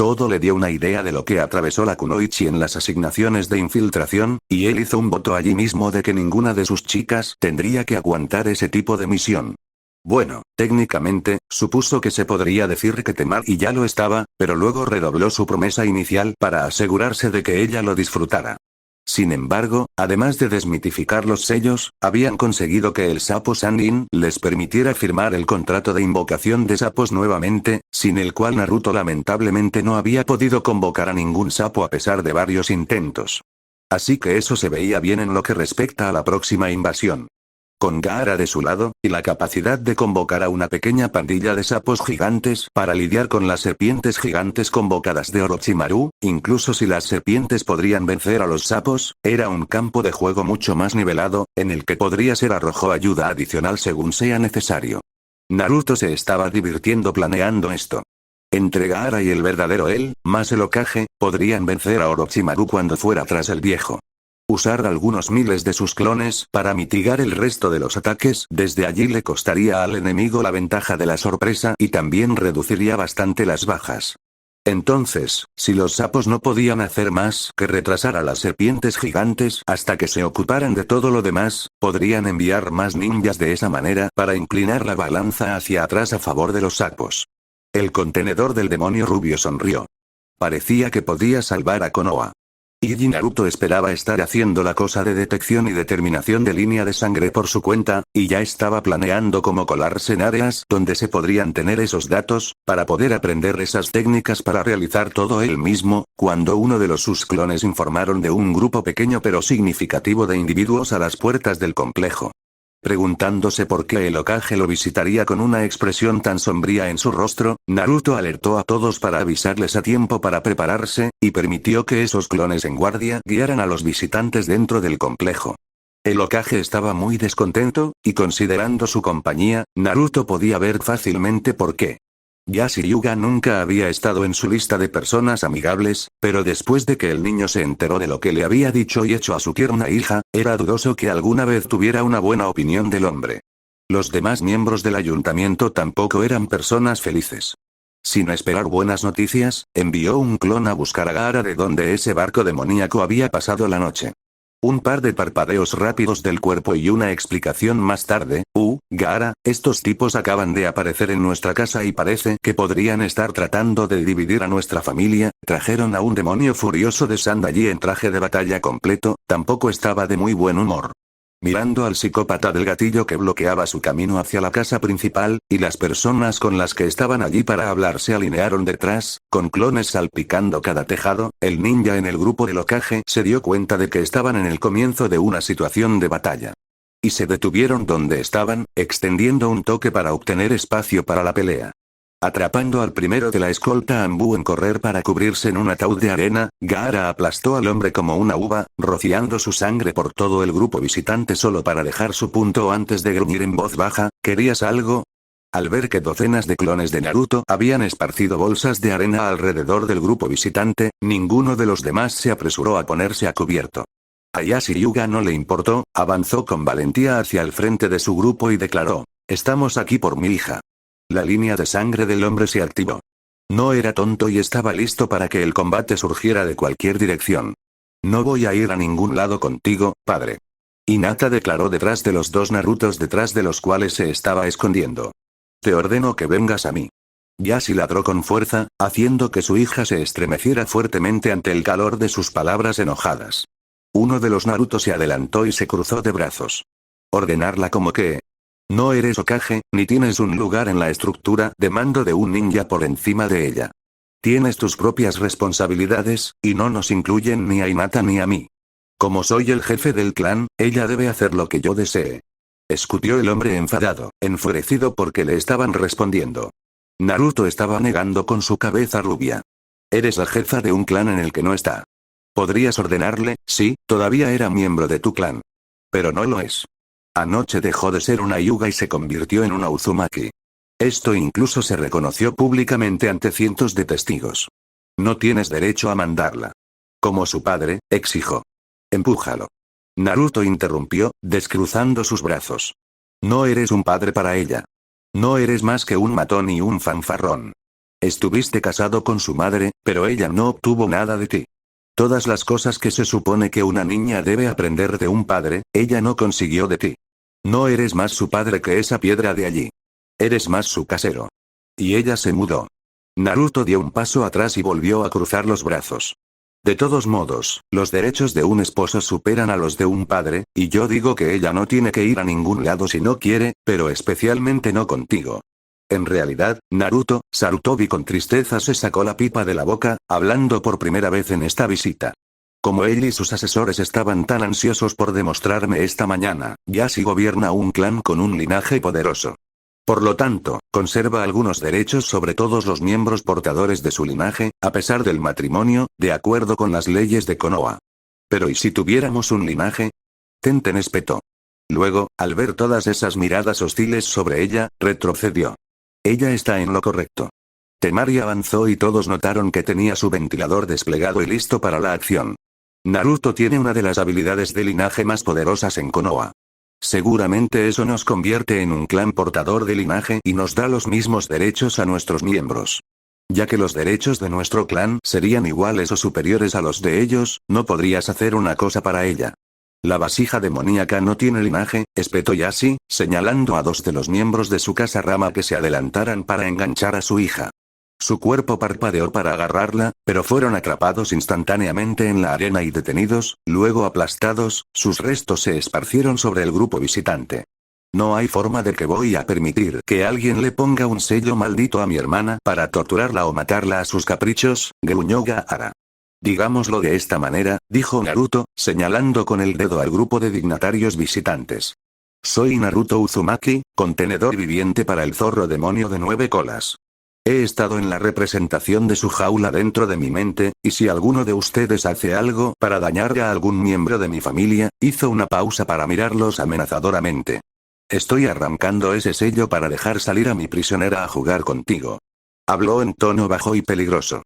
Todo le dio una idea de lo que atravesó la Kunoichi en las asignaciones de infiltración, y él hizo un voto allí mismo de que ninguna de sus chicas tendría que aguantar ese tipo de misión. Bueno, técnicamente, supuso que se podría decir que Temar y ya lo estaba, pero luego redobló su promesa inicial para asegurarse de que ella lo disfrutara. Sin embargo, además de desmitificar los sellos, habían conseguido que el sapo Sannin les permitiera firmar el contrato de invocación de sapos nuevamente, sin el cual Naruto lamentablemente no había podido convocar a ningún sapo a pesar de varios intentos. Así que eso se veía bien en lo que respecta a la próxima invasión. Con Gaara de su lado, y la capacidad de convocar a una pequeña pandilla de sapos gigantes para lidiar con las serpientes gigantes convocadas de Orochimaru, incluso si las serpientes podrían vencer a los sapos, era un campo de juego mucho más nivelado, en el que podría ser arrojo ayuda adicional según sea necesario. Naruto se estaba divirtiendo planeando esto. Entre Gaara y el verdadero él, más el Hokage, podrían vencer a Orochimaru cuando fuera tras el viejo. Usar algunos miles de sus clones para mitigar el resto de los ataques desde allí le costaría al enemigo la ventaja de la sorpresa y también reduciría bastante las bajas. Entonces, si los sapos no podían hacer más que retrasar a las serpientes gigantes hasta que se ocuparan de todo lo demás, podrían enviar más ninjas de esa manera para inclinar la balanza hacia atrás a favor de los sapos. El contenedor del demonio rubio sonrió. Parecía que podía salvar a Konoha. Y Naruto esperaba estar haciendo la cosa de detección y determinación de línea de sangre por su cuenta, y ya estaba planeando cómo colarse en áreas donde se podrían tener esos datos, para poder aprender esas técnicas para realizar todo él mismo, cuando uno de sus clones informaron de un grupo pequeño pero significativo de individuos a las puertas del complejo. Preguntándose por qué el Hokage lo visitaría con una expresión tan sombría en su rostro, Naruto alertó a todos para avisarles a tiempo para prepararse, y permitió que esos clones en guardia guiaran a los visitantes dentro del complejo. El Hokage estaba muy descontento, y considerando su compañía, Naruto podía ver fácilmente por qué. Yashi Hyuga nunca había estado en su lista de personas amigables, pero después de que el niño se enteró de lo que le había dicho y hecho a su tierna hija, era dudoso que alguna vez tuviera una buena opinión del hombre. Los demás miembros del ayuntamiento tampoco eran personas felices. Sin esperar buenas noticias, envió un clon a buscar a Gaara de donde ese barco demoníaco había pasado la noche. Un par de parpadeos rápidos del cuerpo y una explicación más tarde, Gaara, estos tipos acaban de aparecer en nuestra casa y parece que podrían estar tratando de dividir a nuestra familia, trajeron a un demonio furioso de Sandalli en traje de batalla completo, tampoco estaba de muy buen humor. Mirando al psicópata del gatillo que bloqueaba su camino hacia la casa principal, y las personas con las que estaban allí para hablar se alinearon detrás, con clones salpicando cada tejado, el ninja en el grupo del Hokage se dio cuenta de que estaban en el comienzo de una situación de batalla. Y se detuvieron donde estaban, extendiendo un toque para obtener espacio para la pelea. Atrapando al primero de la escolta Anbu en correr para cubrirse en un ataúd de arena, Gaara aplastó al hombre como una uva, rociando su sangre por todo el grupo visitante solo para dejar su punto antes de gruñir en voz baja, ¿querías algo? Al ver que docenas de clones de Naruto habían esparcido bolsas de arena alrededor del grupo visitante, ninguno de los demás se apresuró a ponerse a cubierto. A Yashi Hyuga no le importó, avanzó con valentía hacia el frente de su grupo y declaró, «Estamos aquí por mi hija». La línea de sangre del hombre se activó. No era tonto y estaba listo para que el combate surgiera de cualquier dirección. «No voy a ir a ningún lado contigo, padre». Hinata declaró detrás de los dos Narutos detrás de los cuales se estaba escondiendo. «Te ordeno que vengas a mí». Yashi ladró con fuerza, haciendo que su hija se estremeciera fuertemente ante el calor de sus palabras enojadas. Uno de los Naruto se adelantó y se cruzó de brazos. Ordenarla como que... No eres Hokage, ni tienes un lugar en la estructura de mando de un ninja por encima de ella. Tienes tus propias responsabilidades, y no nos incluyen ni a Hinata ni a mí. Como soy el jefe del clan, ella debe hacer lo que yo desee. Escutió el hombre enfadado, enfurecido porque le estaban respondiendo. Naruto estaba negando con su cabeza rubia. Eres la jefa de un clan en el que no está. Podrías ordenarle, sí, todavía era miembro de tu clan. Pero no lo es. Anoche dejó de ser una Hyuga y se convirtió en una Uzumaki. Esto incluso se reconoció públicamente ante cientos de testigos. No tienes derecho a mandarla. Como su padre, exijo. Empújalo. Naruto interrumpió, descruzando sus brazos. No eres un padre para ella. No eres más que un matón y un fanfarrón. Estuviste casado con su madre, pero ella no obtuvo nada de ti. Todas las cosas que se supone que una niña debe aprender de un padre, ella no consiguió de ti. No eres más su padre que esa piedra de allí. Eres más su casero. Y ella se mudó. Naruto dio un paso atrás y volvió a cruzar los brazos. De todos modos, los derechos de un esposo superan a los de un padre, y yo digo que ella no tiene que ir a ningún lado si no quiere, pero especialmente no contigo. En realidad, Naruto, Sarutobi con tristeza se sacó la pipa de la boca, hablando por primera vez en esta visita. Como él y sus asesores estaban tan ansiosos por demostrarme esta mañana, Yashi gobierna un clan con un linaje poderoso. Por lo tanto, conserva algunos derechos sobre todos los miembros portadores de su linaje, a pesar del matrimonio, de acuerdo con las leyes de Konoha. Pero ¿y si tuviéramos un linaje? Tenten espetó. Luego, al ver todas esas miradas hostiles sobre ella, retrocedió. Ella está en lo correcto. Temari avanzó y todos notaron que tenía su ventilador desplegado y listo para la acción. Naruto tiene una de las habilidades de linaje más poderosas en Konoha. Seguramente eso nos convierte en un clan portador de linaje y nos da los mismos derechos a nuestros miembros. Ya que los derechos de nuestro clan serían iguales o superiores a los de ellos, no podrías hacer una cosa para ella. La vasija demoníaca no tiene linaje, espetó Yashi, señalando a dos de los miembros de su casa rama que se adelantaran para enganchar a su hija. Su cuerpo parpadeó para agarrarla, pero fueron atrapados instantáneamente en la arena y detenidos, luego aplastados, sus restos se esparcieron sobre el grupo visitante. No hay forma de que voy a permitir que alguien le ponga un sello maldito a mi hermana para torturarla o matarla a sus caprichos, gruñó Gaara. Digámoslo de esta manera, dijo Naruto, señalando con el dedo al grupo de dignatarios visitantes. Soy Naruto Uzumaki, contenedor viviente para el zorro demonio de 9 colas. He estado en la representación de su jaula dentro de mi mente, y si alguno de ustedes hace algo para dañar a algún miembro de mi familia, hizo una pausa para mirarlos amenazadoramente. Estoy arrancando ese sello para dejar salir a mi prisionera a jugar contigo. Habló en tono bajo y peligroso.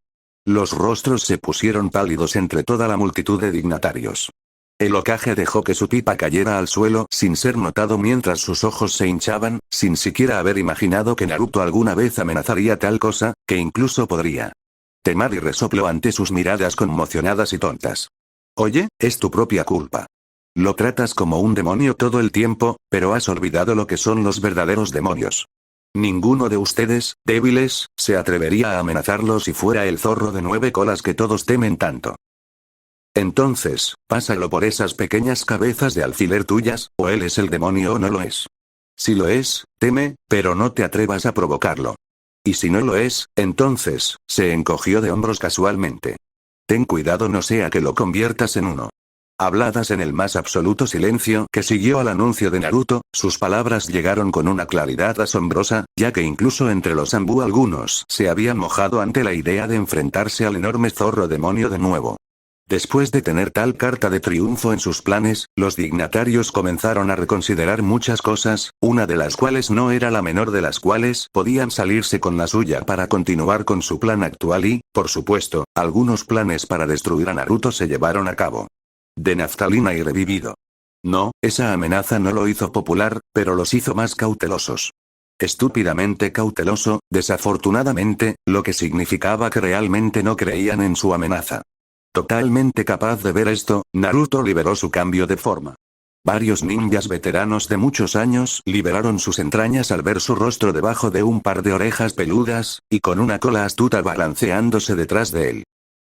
Los rostros se pusieron pálidos entre toda la multitud de dignatarios. El Hokage dejó que su pipa cayera al suelo sin ser notado mientras sus ojos se hinchaban, sin siquiera haber imaginado que Naruto alguna vez amenazaría tal cosa, que incluso podría. Temari resopló ante sus miradas conmocionadas y tontas. Oye, es tu propia culpa. Lo tratas como un demonio todo el tiempo, pero has olvidado lo que son los verdaderos demonios. Ninguno de ustedes, débiles, se atrevería a amenazarlo si fuera el zorro de 9 colas que todos temen tanto. Entonces, pásalo por esas pequeñas cabezas de alfiler tuyas, o él es el demonio o no lo es. Si lo es, teme, pero no te atrevas a provocarlo. Y si no lo es, entonces, se encogió de hombros casualmente. Ten cuidado no sea que lo conviertas en uno. Habladas en el más absoluto silencio que siguió al anuncio de Naruto, sus palabras llegaron con una claridad asombrosa, ya que incluso entre los Anbu algunos se habían mojado ante la idea de enfrentarse al enorme zorro demonio de nuevo. Después de tener tal carta de triunfo en sus planes, los dignatarios comenzaron a reconsiderar muchas cosas, una de las cuales no era la menor de las cuales podían salirse con la suya para continuar con su plan actual y, por supuesto, algunos planes para destruir a Naruto se llevaron a cabo. De naftalina y revivido. No, esa amenaza no lo hizo popular, pero los hizo más cautelosos. Estúpidamente cauteloso, desafortunadamente, lo que significaba que realmente no creían en su amenaza. Totalmente capaz de ver esto, Naruto liberó su cambio de forma. Varios ninjas veteranos de muchos años liberaron sus entrañas al ver su rostro debajo de un par de orejas peludas, y con una cola astuta balanceándose detrás de él.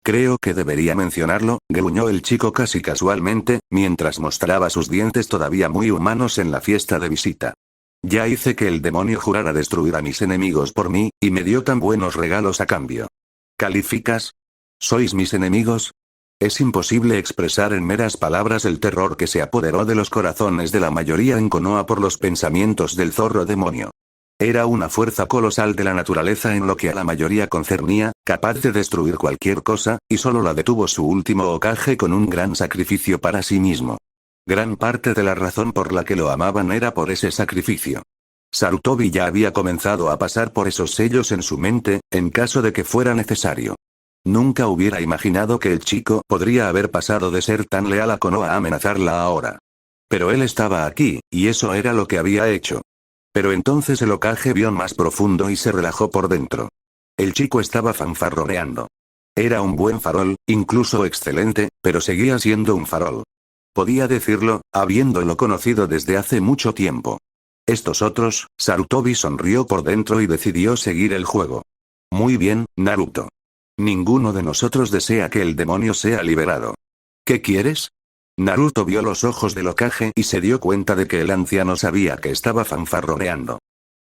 Creo que debería mencionarlo, gruñó el chico casi casualmente, mientras mostraba sus dientes todavía muy humanos en la fiesta de visita. Ya hice que el demonio jurara destruir a mis enemigos por mí, y me dio tan buenos regalos a cambio. ¿Calificas? ¿Sois mis enemigos? Es imposible expresar en meras palabras el terror que se apoderó de los corazones de la mayoría en Konoha por los pensamientos del zorro demonio. Era una fuerza colosal de la naturaleza en lo que a la mayoría concernía, capaz de destruir cualquier cosa, y solo la detuvo su último Hokage con un gran sacrificio para sí mismo. Gran parte de la razón por la que lo amaban era por ese sacrificio. Sarutobi ya había comenzado a pasar por esos sellos en su mente, en caso de que fuera necesario. Nunca hubiera imaginado que el chico podría haber pasado de ser tan leal a Konoha a amenazarla ahora. Pero él estaba aquí, y eso era lo que había hecho. Pero entonces el Hokage vio más profundo y se relajó por dentro. El chico estaba fanfarroneando. Era un buen farol, incluso excelente, pero seguía siendo un farol. Podía decirlo, habiéndolo conocido desde hace mucho tiempo. Estos otros, Sarutobi sonrió por dentro y decidió seguir el juego. Muy bien, Naruto. Ninguno de nosotros desea que el demonio sea liberado. ¿Qué quieres? Naruto vio los ojos del Hokage y se dio cuenta de que el anciano sabía que estaba fanfarroneando.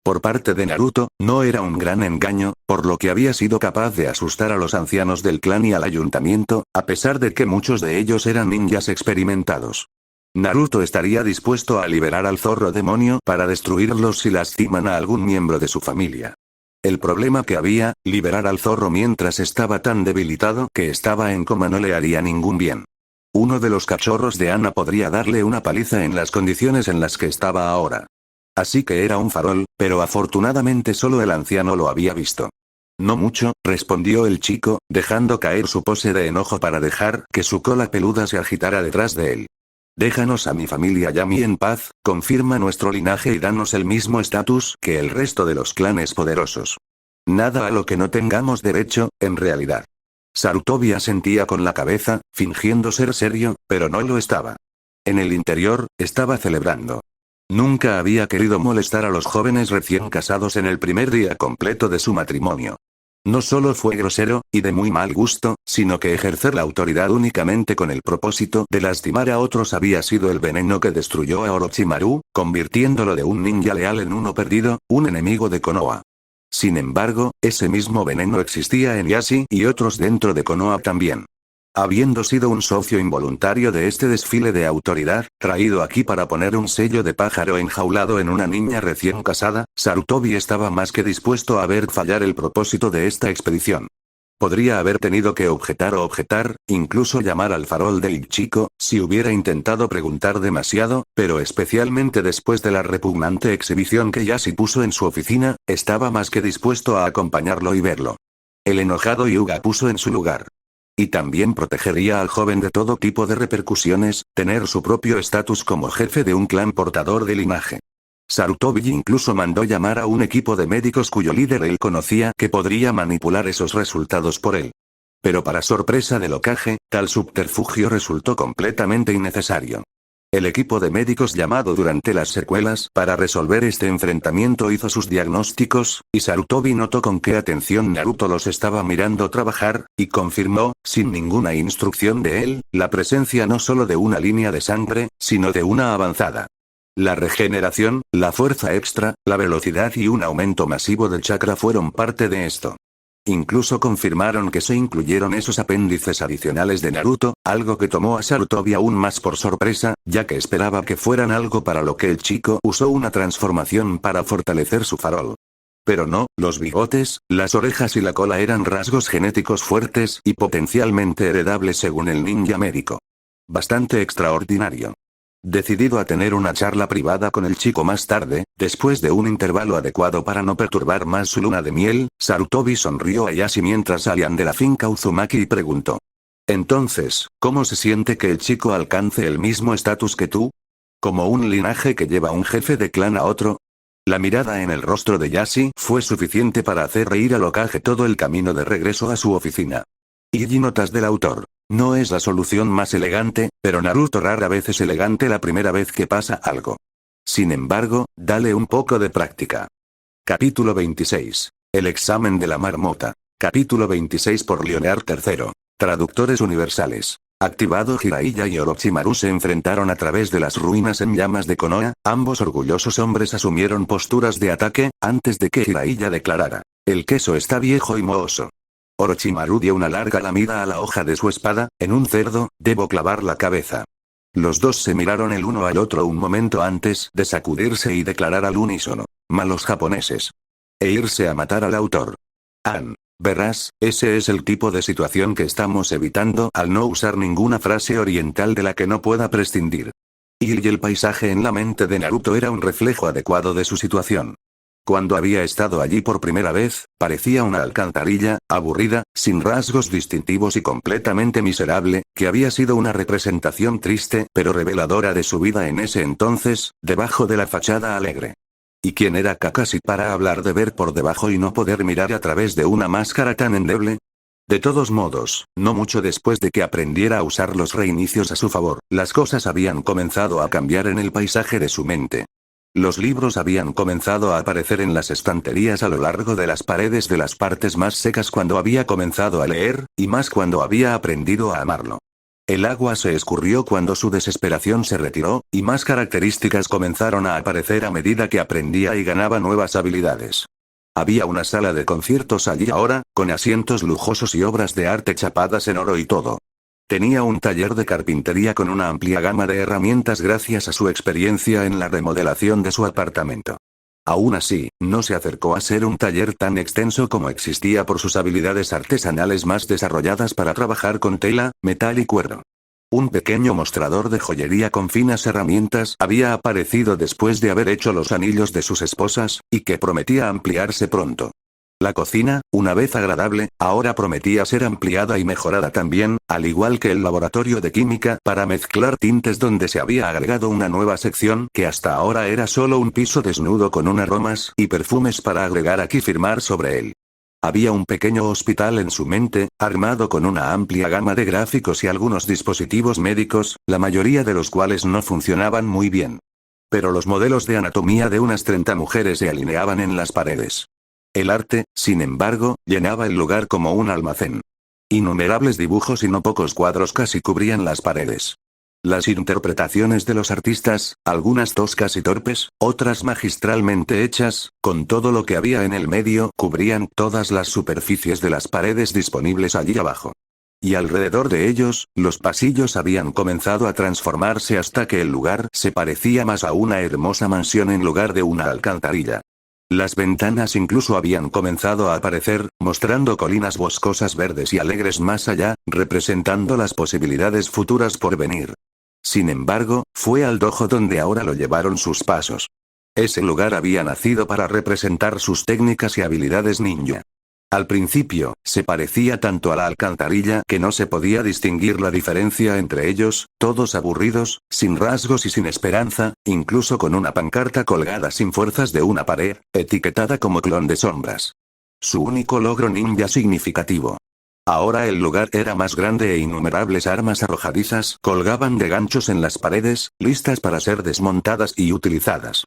Por parte de Naruto, no era un gran engaño, por lo que había sido capaz de asustar a los ancianos del clan y al ayuntamiento, a pesar de que muchos de ellos eran ninjas experimentados. Naruto estaría dispuesto a liberar al zorro demonio para destruirlos si lastiman a algún miembro de su familia. El problema que había, liberar al zorro mientras estaba tan debilitado que estaba en coma no le haría ningún bien. Uno de los cachorros de Ana podría darle una paliza en las condiciones en las que estaba ahora. Así que era un farol, pero afortunadamente solo el anciano lo había visto. No mucho, respondió el chico, dejando caer su pose de enojo para dejar que su cola peluda se agitara detrás de él. Déjanos a mi familia Yami en paz, confirma nuestro linaje y danos el mismo estatus que el resto de los clanes poderosos. Nada a lo que no tengamos derecho, en realidad. Sarutobi asentía con la cabeza, fingiendo ser serio, pero no lo estaba. En el interior, estaba celebrando. Nunca había querido molestar a los jóvenes recién casados en el primer día completo de su matrimonio. No solo fue grosero, y de muy mal gusto, sino que ejercer la autoridad únicamente con el propósito de lastimar a otros había sido el veneno que destruyó a Orochimaru, convirtiéndolo de un ninja leal en uno perdido, un enemigo de Konoha. Sin embargo, ese mismo veneno existía en Yashi y otros dentro de Konoha también. Habiendo sido un socio involuntario de este desfile de autoridad, traído aquí para poner un sello de pájaro enjaulado en una niña recién casada, Sarutobi estaba más que dispuesto a ver fallar el propósito de esta expedición. Podría haber tenido que objetar, incluso llamar al farol del chico, si hubiera intentado preguntar demasiado, pero especialmente después de la repugnante exhibición que Yashi puso en su oficina, estaba más que dispuesto a acompañarlo y verlo. El enojado Hyuga puso en su lugar. Y también protegería al joven de todo tipo de repercusiones, tener su propio estatus como jefe de un clan portador de linaje. Sarutobi incluso mandó llamar a un equipo de médicos cuyo líder él conocía que podría manipular esos resultados por él. Pero para sorpresa del Hokage, tal subterfugio resultó completamente innecesario. El equipo de médicos llamado durante las secuelas para resolver este enfrentamiento hizo sus diagnósticos, y Sarutobi notó con qué atención Naruto los estaba mirando trabajar, y confirmó, sin ninguna instrucción de él, la presencia no solo de una línea de sangre, sino de una avanzada. La regeneración, la fuerza extra, la velocidad y un aumento masivo del chakra fueron parte de esto. Incluso confirmaron que se incluyeron esos apéndices adicionales de Naruto, algo que tomó a Sarutobi aún más por sorpresa, ya que esperaba que fueran algo para lo que el chico usó una transformación para fortalecer su farol. Pero no, los bigotes, las orejas y la cola eran rasgos genéticos fuertes y potencialmente heredables según el ninja médico. Bastante extraordinario. Decidido a tener una charla privada con el chico más tarde, después de un intervalo adecuado para no perturbar más su luna de miel, Sarutobi sonrió a Yashi mientras salían de la finca Uzumaki y preguntó. Entonces, ¿cómo se siente que el chico alcance el mismo estatus que tú? ¿Como un linaje que lleva un jefe de clan a otro? La mirada en el rostro de Yashi fue suficiente para hacer reír al Hokage todo el camino de regreso a su oficina. Y notas del autor. No es la solución más elegante, pero Naruto rara vez es elegante la primera vez que pasa algo. Sin embargo, dale un poco de práctica. Capítulo 26. El examen de la marmota. Capítulo 26 por Leonard III. Traductores universales. Activado. Jiraiya y Orochimaru se enfrentaron a través de las ruinas en llamas de Konoha, ambos orgullosos hombres asumieron posturas de ataque, antes de que Jiraiya declarara. El queso está viejo y mohoso. Orochimaru dio una larga lamida a la hoja de su espada, en un cerdo, debo clavar la cabeza. Los dos se miraron el uno al otro un momento antes de sacudirse y declarar al unísono, malos japoneses. E irse a matar al autor. Verás, ese es el tipo de situación que estamos evitando al no usar ninguna frase oriental de la que no pueda prescindir. Y el paisaje en la mente de Naruto era un reflejo adecuado de su situación. Cuando había estado allí por primera vez, parecía una alcantarilla, aburrida, sin rasgos distintivos y completamente miserable, que había sido una representación triste pero reveladora de su vida en ese entonces, debajo de la fachada alegre. ¿Y quién era Kakashi para hablar de ver por debajo y no poder mirar a través de una máscara tan endeble? De todos modos, no mucho después de que aprendiera a usar los reinicios a su favor, las cosas habían comenzado a cambiar en el paisaje de su mente. Los libros habían comenzado a aparecer en las estanterías a lo largo de las paredes de las partes más secas cuando había comenzado a leer, y más cuando había aprendido a amarlo. El agua se escurrió cuando su desesperación se retiró, y más características comenzaron a aparecer a medida que aprendía y ganaba nuevas habilidades. Había una sala de conciertos allí ahora, con asientos lujosos y obras de arte chapadas en oro y todo. Tenía un taller de carpintería con una amplia gama de herramientas gracias a su experiencia en la remodelación de su apartamento. Aún así, no se acercó a ser un taller tan extenso como existía por sus habilidades artesanales más desarrolladas para trabajar con tela, metal y cuero. Un pequeño mostrador de joyería con finas herramientas había aparecido después de haber hecho los anillos de sus esposas, y que prometía ampliarse pronto. La cocina, una vez agradable, ahora prometía ser ampliada y mejorada también, al igual que el laboratorio de química para mezclar tintes donde se había agregado una nueva sección que hasta ahora era solo un piso desnudo con unos aromas y perfumes para agregar aquí firmar sobre él. Había un pequeño hospital en su mente, armado con una amplia gama de gráficos y algunos dispositivos médicos, la mayoría de los cuales no funcionaban muy bien. Pero los modelos de anatomía de unas 30 mujeres se alineaban en las paredes. El arte, sin embargo, llenaba el lugar como un almacén. Innumerables dibujos y no pocos cuadros casi cubrían las paredes. Las interpretaciones de los artistas, algunas toscas y torpes, otras magistralmente hechas, con todo lo que había en el medio, cubrían todas las superficies de las paredes disponibles allí abajo. Y alrededor de ellos, los pasillos habían comenzado a transformarse hasta que el lugar se parecía más a una hermosa mansión en lugar de una alcantarilla. Las ventanas incluso habían comenzado a aparecer, mostrando colinas boscosas verdes y alegres más allá, representando las posibilidades futuras por venir. Sin embargo, fue al dojo donde ahora lo llevaron sus pasos. Ese lugar había nacido para representar sus técnicas y habilidades ninja. Al principio, se parecía tanto a la alcantarilla que no se podía distinguir la diferencia entre ellos, todos aburridos, sin rasgos y sin esperanza, incluso con una pancarta colgada sin fuerzas de una pared, etiquetada como clon de sombras. Su único logro ninja significativo. Ahora el lugar era más grande e innumerables armas arrojadizas colgaban de ganchos en las paredes, listas para ser desmontadas y utilizadas.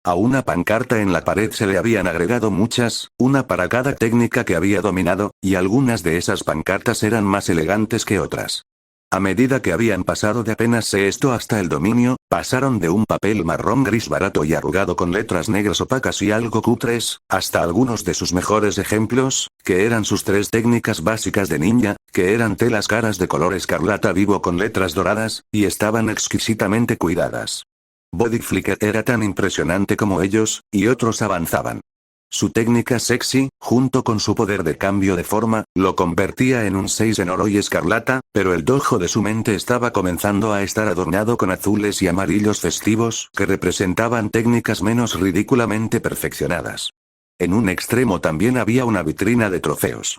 A una pancarta en la pared se le habían agregado muchas, una para cada técnica que había dominado, y algunas de esas pancartas eran más elegantes que otras. A medida que habían pasado de apenas sé esto hasta el dominio, pasaron de un papel marrón gris barato y arrugado con letras negras opacas y algo cutres, hasta algunos de sus mejores ejemplos, que eran sus 3 técnicas básicas de ninja, que eran telas caras de color escarlata vivo con letras doradas, y estaban exquisitamente cuidadas. Body Flicker era tan impresionante como ellos, y otros avanzaban. Su técnica sexy, junto con su poder de cambio de forma, lo convertía en un 6 en oro y escarlata, pero el dojo de su mente estaba comenzando a estar adornado con azules y amarillos festivos que representaban técnicas menos ridículamente perfeccionadas. En un extremo también había una vitrina de trofeos.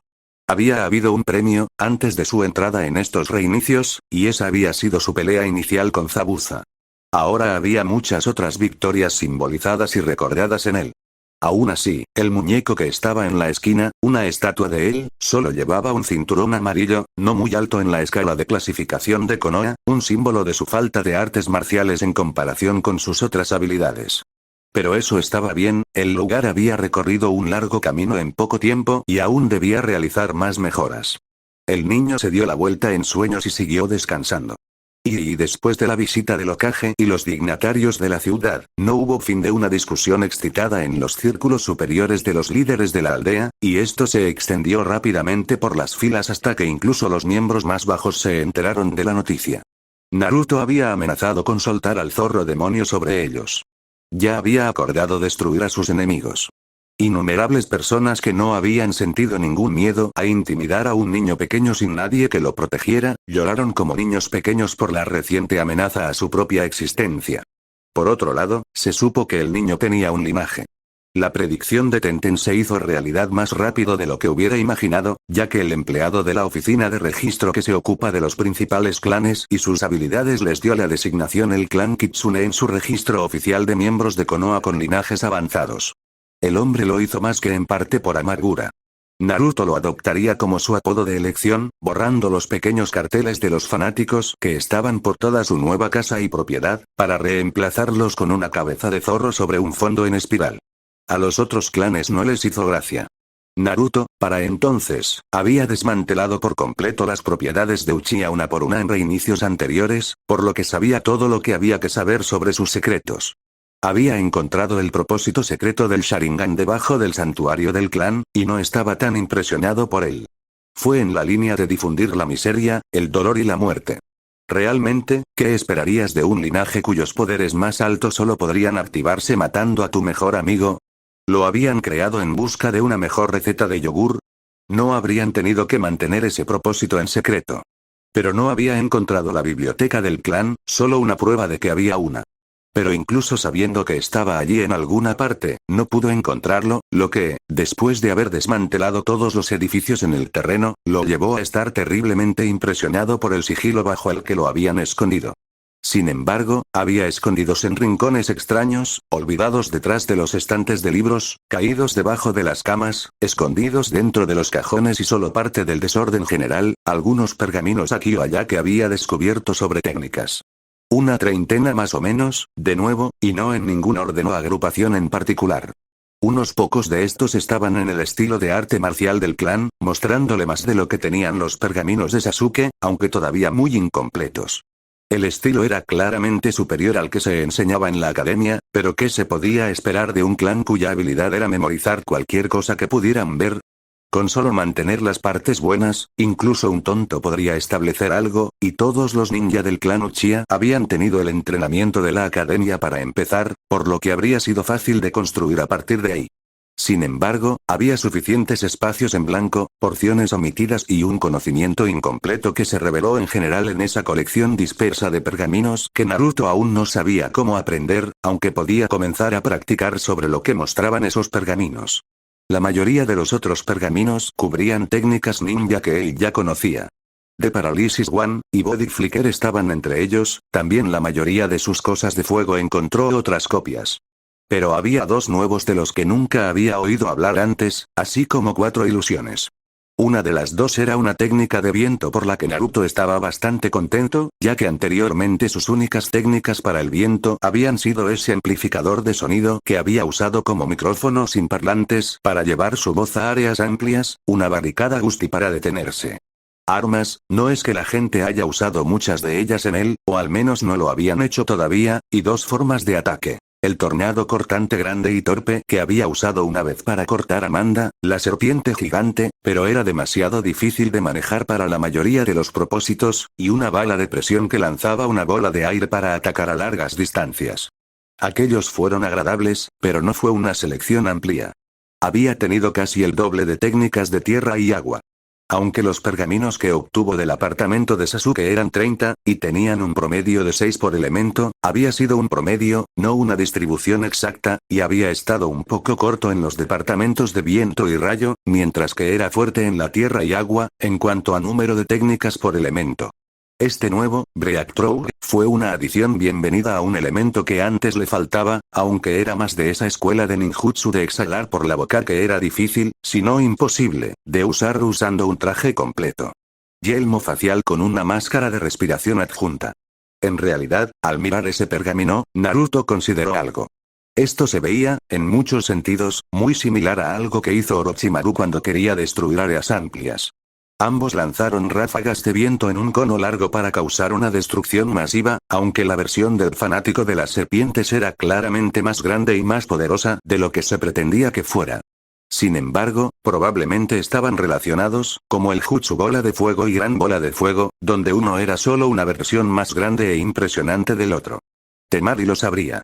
Había habido un premio, antes de su entrada en estos reinicios, y esa había sido su pelea inicial con Zabuza. Ahora había muchas otras victorias simbolizadas y recordadas en él. Aún así, el muñeco que estaba en la esquina, una estatua de él, solo llevaba un cinturón amarillo, no muy alto en la escala de clasificación de Konoha, un símbolo de su falta de artes marciales en comparación con sus otras habilidades. Pero eso estaba bien, el lugar había recorrido un largo camino en poco tiempo y aún debía realizar más mejoras. El niño se dio la vuelta en sueños y siguió descansando. Y después de la visita del Hokage y los dignatarios de la ciudad, no hubo fin de una discusión excitada en los círculos superiores de los líderes de la aldea, y esto se extendió rápidamente por las filas hasta que incluso los miembros más bajos se enteraron de la noticia. Naruto había amenazado con soltar al zorro demonio sobre ellos. Ya había acordado destruir a sus enemigos. Innumerables personas que no habían sentido ningún miedo a intimidar a un niño pequeño sin nadie que lo protegiera, lloraron como niños pequeños por la reciente amenaza a su propia existencia. Por otro lado, se supo que el niño tenía un linaje. La predicción de Tenten se hizo realidad más rápido de lo que hubiera imaginado, ya que el empleado de la oficina de registro que se ocupa de los principales clanes y sus habilidades les dio la designación el clan Kitsune en su registro oficial de miembros de Konoha con linajes avanzados. El hombre lo hizo más que en parte por amargura. Naruto lo adoptaría como su apodo de elección, borrando los pequeños carteles de los fanáticos que estaban por toda su nueva casa y propiedad, para reemplazarlos con una cabeza de zorro sobre un fondo en espiral. A los otros clanes no les hizo gracia. Naruto, para entonces, había desmantelado por completo las propiedades de Uchiha una por una en reinicios anteriores, por lo que sabía todo lo que había que saber sobre sus secretos. Había encontrado el propósito secreto del Sharingan debajo del santuario del clan, y no estaba tan impresionado por él. Fue en la línea de difundir la miseria, el dolor y la muerte. Realmente, ¿qué esperarías de un linaje cuyos poderes más altos solo podrían activarse matando a tu mejor amigo? ¿Lo habían creado en busca de una mejor receta de yogur? No habrían tenido que mantener ese propósito en secreto. Pero no había encontrado la biblioteca del clan, solo una prueba de que había una. Pero incluso sabiendo que estaba allí en alguna parte, no pudo encontrarlo, lo que, después de haber desmantelado todos los edificios en el terreno, lo llevó a estar terriblemente impresionado por el sigilo bajo el que lo habían escondido. Sin embargo, había escondidos en rincones extraños, olvidados detrás de los estantes de libros, caídos debajo de las camas, escondidos dentro de los cajones y solo parte del desorden general, algunos pergaminos aquí o allá que había descubierto sobre técnicas. Una treintena más o menos, de nuevo, y no en ningún orden o agrupación en particular. Unos pocos de estos estaban en el estilo de arte marcial del clan, mostrándole más de lo que tenían los pergaminos de Sasuke, aunque todavía muy incompletos. El estilo era claramente superior al que se enseñaba en la academia, pero ¿qué se podía esperar de un clan cuya habilidad era memorizar cualquier cosa que pudieran ver? Con solo mantener las partes buenas, incluso un tonto podría establecer algo, y todos los ninja del clan Uchiha habían tenido el entrenamiento de la academia para empezar, por lo que habría sido fácil de construir a partir de ahí. Sin embargo, había suficientes espacios en blanco, porciones omitidas y un conocimiento incompleto que se reveló en general en esa colección dispersa de pergaminos que Naruto aún no sabía cómo aprender, aunque podía comenzar a practicar sobre lo que mostraban esos pergaminos. La mayoría de los otros pergaminos cubrían técnicas ninja que él ya conocía. The Paralysis One y Body Flicker estaban entre ellos, también la mayoría de sus cosas de fuego encontró otras copias. Pero había dos nuevos de los que nunca había oído hablar antes, así como 4 ilusiones. Una de las dos era una técnica de viento por la que Naruto estaba bastante contento, ya que anteriormente sus únicas técnicas para el viento habían sido ese amplificador de sonido que había usado como micrófono sin parlantes para llevar su voz a áreas amplias, una barricada Gusti para detenerse. Armas, no es que la gente haya usado muchas de ellas en él, o al menos no lo habían hecho todavía, y 2 formas de ataque. El tornado cortante grande y torpe que había usado una vez para cortar a Manda, la serpiente gigante, pero era demasiado difícil de manejar para la mayoría de los propósitos, y una bala de presión que lanzaba una bola de aire para atacar a largas distancias. Aquellos fueron agradables, pero no fue una selección amplia. Había tenido casi el doble de técnicas de tierra y agua. Aunque los pergaminos que obtuvo del apartamento de Sasuke eran 30, y tenían un promedio de 6 por elemento, había sido un promedio, no una distribución exacta, y había estado un poco corto en los departamentos de viento y rayo, mientras que era fuerte en la tierra y agua, en cuanto a número de técnicas por elemento. Este nuevo, Breakthrough, fue una adición bienvenida a un elemento que antes le faltaba, aunque era más de esa escuela de ninjutsu de exhalar por la boca que era difícil, si no imposible, de usar usando un traje completo. Yelmo facial con una máscara de respiración adjunta. En realidad, al mirar ese pergamino, Naruto consideró algo. Esto se veía, en muchos sentidos, muy similar a algo que hizo Orochimaru cuando quería destruir áreas amplias. Ambos lanzaron ráfagas de viento en un cono largo para causar una destrucción masiva, aunque la versión del fanático de las serpientes era claramente más grande y más poderosa de lo que se pretendía que fuera. Sin embargo, probablemente estaban relacionados, como el Jutsu Bola de Fuego y Gran Bola de Fuego, donde uno era solo una versión más grande e impresionante del otro. Temari lo sabría.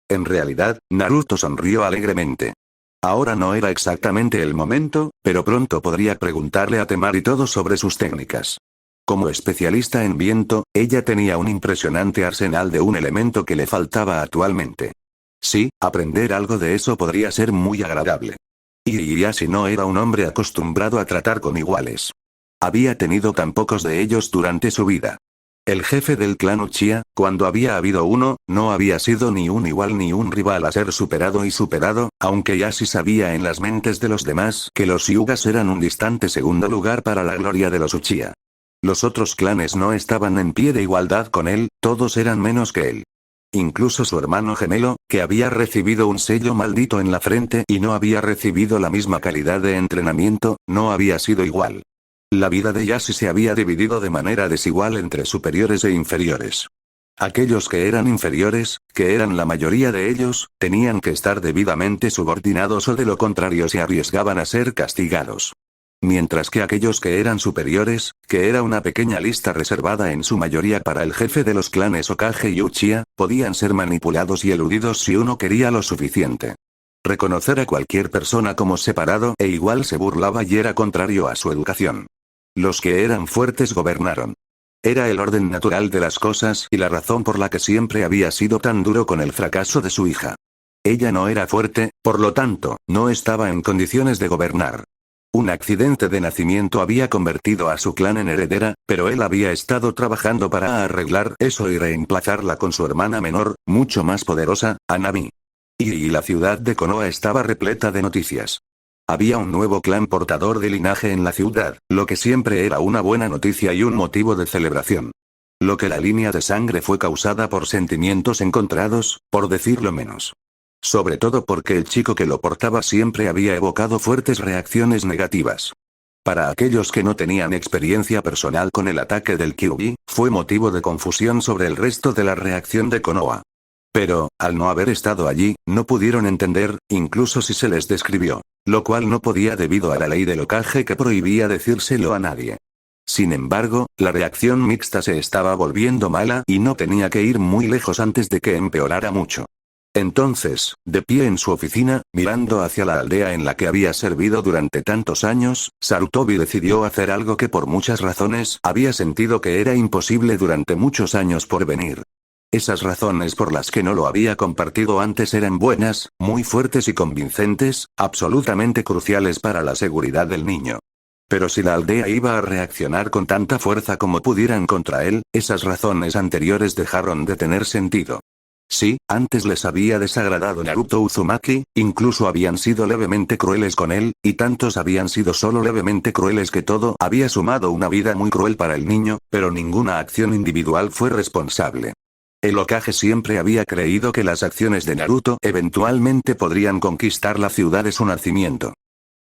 En realidad, Naruto sonrió alegremente. Ahora no era exactamente el momento, pero pronto podría preguntarle a Temari todo sobre sus técnicas. Como especialista en viento, ella tenía un impresionante arsenal de un elemento que le faltaba actualmente. Sí, aprender algo de eso podría ser muy agradable. Ieyasu no era un hombre acostumbrado a tratar con iguales. Había tenido tan pocos de ellos durante su vida. El jefe del clan Uchiha, cuando había habido uno, no había sido ni un igual ni un rival a ser superado y superado, aunque ya sí sabía en las mentes de los demás que los Hyugas eran un distante segundo lugar para la gloria de los Uchiha. Los otros clanes no estaban en pie de igualdad con él, todos eran menos que él. Incluso su hermano gemelo, que había recibido un sello maldito en la frente y no había recibido la misma calidad de entrenamiento, no había sido igual. La vida de Yashi se había dividido de manera desigual entre superiores e inferiores. Aquellos que eran inferiores, que eran la mayoría de ellos, tenían que estar debidamente subordinados o de lo contrario se arriesgaban a ser castigados. Mientras que aquellos que eran superiores, que era una pequeña lista reservada en su mayoría para el jefe de los clanes Hokage y Uchiha, podían ser manipulados y eludidos si uno quería lo suficiente. Reconocer a cualquier persona como separado e igual se burlaba y era contrario a su educación. Los que eran fuertes gobernaron. Era el orden natural de las cosas y la razón por la que siempre había sido tan duro con el fracaso de su hija. Ella no era fuerte, por lo tanto, no estaba en condiciones de gobernar. Un accidente de nacimiento había convertido a su clan en heredera, pero él había estado trabajando para arreglar eso y reemplazarla con su hermana menor, mucho más poderosa, Anami. Y la ciudad de Konoha estaba repleta de noticias. Había un nuevo clan portador de linaje en la ciudad, lo que siempre era una buena noticia y un motivo de celebración. Lo que la línea de sangre fue causada por sentimientos encontrados, por decirlo menos. Sobre todo porque el chico que lo portaba siempre había evocado fuertes reacciones negativas. Para aquellos que no tenían experiencia personal con el ataque del Kyuubi, fue motivo de confusión sobre el resto de la reacción de Konoha. Pero, al no haber estado allí, no pudieron entender, incluso si se les describió. Lo cual no podía debido a la ley del Hokage que prohibía decírselo a nadie. Sin embargo, la reacción mixta se estaba volviendo mala y no tenía que ir muy lejos antes de que empeorara mucho. Entonces, de pie en su oficina, mirando hacia la aldea en la que había servido durante tantos años, Sarutobi decidió hacer algo que por muchas razones había sentido que era imposible durante muchos años por venir. Esas razones por las que no lo había compartido antes eran buenas, muy fuertes y convincentes, absolutamente cruciales para la seguridad del niño. Pero si la aldea iba a reaccionar con tanta fuerza como pudieran contra él, esas razones anteriores dejaron de tener sentido. Sí, antes les había desagradado Naruto Uzumaki, incluso habían sido levemente crueles con él, y tantos habían sido solo levemente crueles que todo había sumado una vida muy cruel para el niño, pero ninguna acción individual fue responsable. El Hokage siempre había creído que las acciones de Naruto eventualmente podrían conquistar la ciudad de su nacimiento.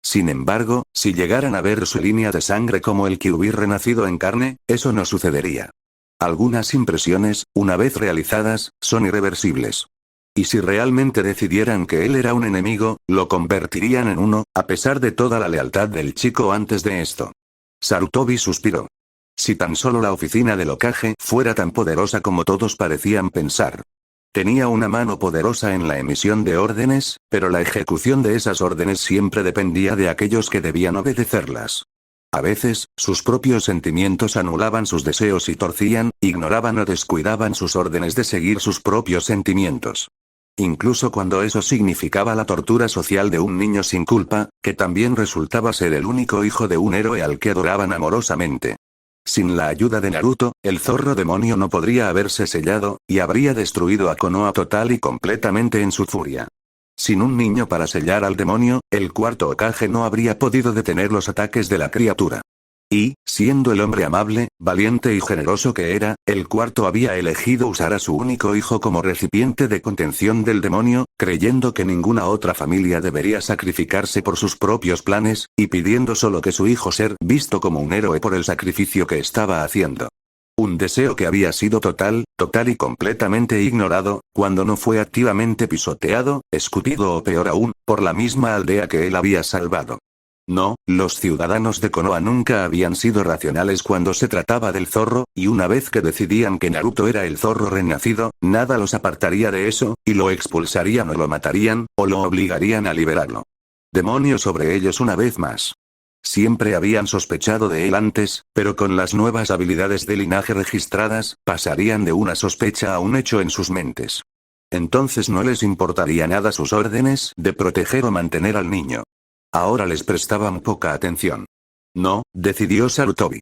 Sin embargo, si llegaran a ver su línea de sangre como el Kyuubi renacido en carne, eso no sucedería. Algunas impresiones, una vez realizadas, son irreversibles. Y si realmente decidieran que él era un enemigo, lo convertirían en uno, a pesar de toda la lealtad del chico antes de esto. Sarutobi suspiró. Si tan solo la oficina del Hokage fuera tan poderosa como todos parecían pensar. Tenía una mano poderosa en la emisión de órdenes, pero la ejecución de esas órdenes siempre dependía de aquellos que debían obedecerlas. A veces, sus propios sentimientos anulaban sus deseos y torcían, ignoraban o descuidaban sus órdenes de seguir sus propios sentimientos. Incluso cuando eso significaba la tortura social de un niño sin culpa, que también resultaba ser el único hijo de un héroe al que adoraban amorosamente. Sin la ayuda de Naruto, el zorro demonio no podría haberse sellado, y habría destruido a Konoha total y completamente en su furia. Sin un niño para sellar al demonio, el cuarto Hokage no habría podido detener los ataques de la criatura. Y, siendo el hombre amable, valiente y generoso que era, el cuarto había elegido usar a su único hijo como recipiente de contención del demonio, creyendo que ninguna otra familia debería sacrificarse por sus propios planes, y pidiendo solo que su hijo ser visto como un héroe por el sacrificio que estaba haciendo. Un deseo que había sido total y completamente ignorado, cuando no fue activamente pisoteado, escupido o peor aún, por la misma aldea que él había salvado. No, los ciudadanos de Konoha nunca habían sido racionales cuando se trataba del zorro, y una vez que decidían que Naruto era el zorro renacido, nada los apartaría de eso, y lo expulsarían o lo matarían, o lo obligarían a liberarlo. Demonio sobre ellos una vez más. Siempre habían sospechado de él antes, pero con las nuevas habilidades de linaje registradas, pasarían de una sospecha a un hecho en sus mentes. Entonces no les importaría nada sus órdenes de proteger o mantener al niño. Ahora les prestaban poca atención. No, decidió Sarutobi.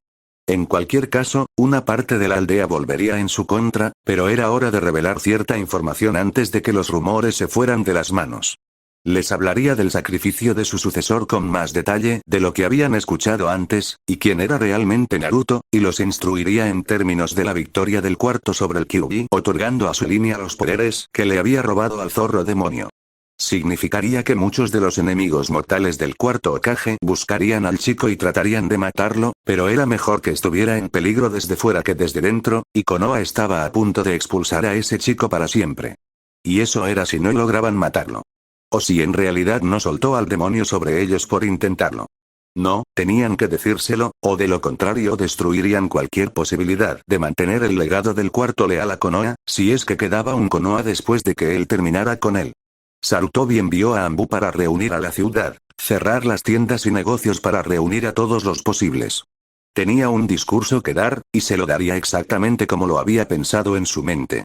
En cualquier caso, una parte de la aldea volvería en su contra, pero era hora de revelar cierta información antes de que los rumores se fueran de las manos. Les hablaría del sacrificio de su sucesor con más detalle de lo que habían escuchado antes, y quién era realmente Naruto, y los instruiría en términos de la victoria del cuarto sobre el Kyuubi, otorgando a su línea los poderes que le había robado al zorro demonio. Significaría que muchos de los enemigos mortales del cuarto Hokage buscarían al chico y tratarían de matarlo, pero era mejor que estuviera en peligro desde fuera que desde dentro, y Konoha estaba a punto de expulsar a ese chico para siempre. Y eso era si no lograban matarlo. O si en realidad no soltó al demonio sobre ellos por intentarlo. No, tenían que decírselo, o de lo contrario destruirían cualquier posibilidad de mantener el legado del cuarto leal a Konoha, si es que quedaba un Konoha después de que él terminara con él. Sarutobi envió a Anbu para reunir a la ciudad, cerrar las tiendas y negocios para reunir a todos los posibles. Tenía un discurso que dar, y se lo daría exactamente como lo había pensado en su mente.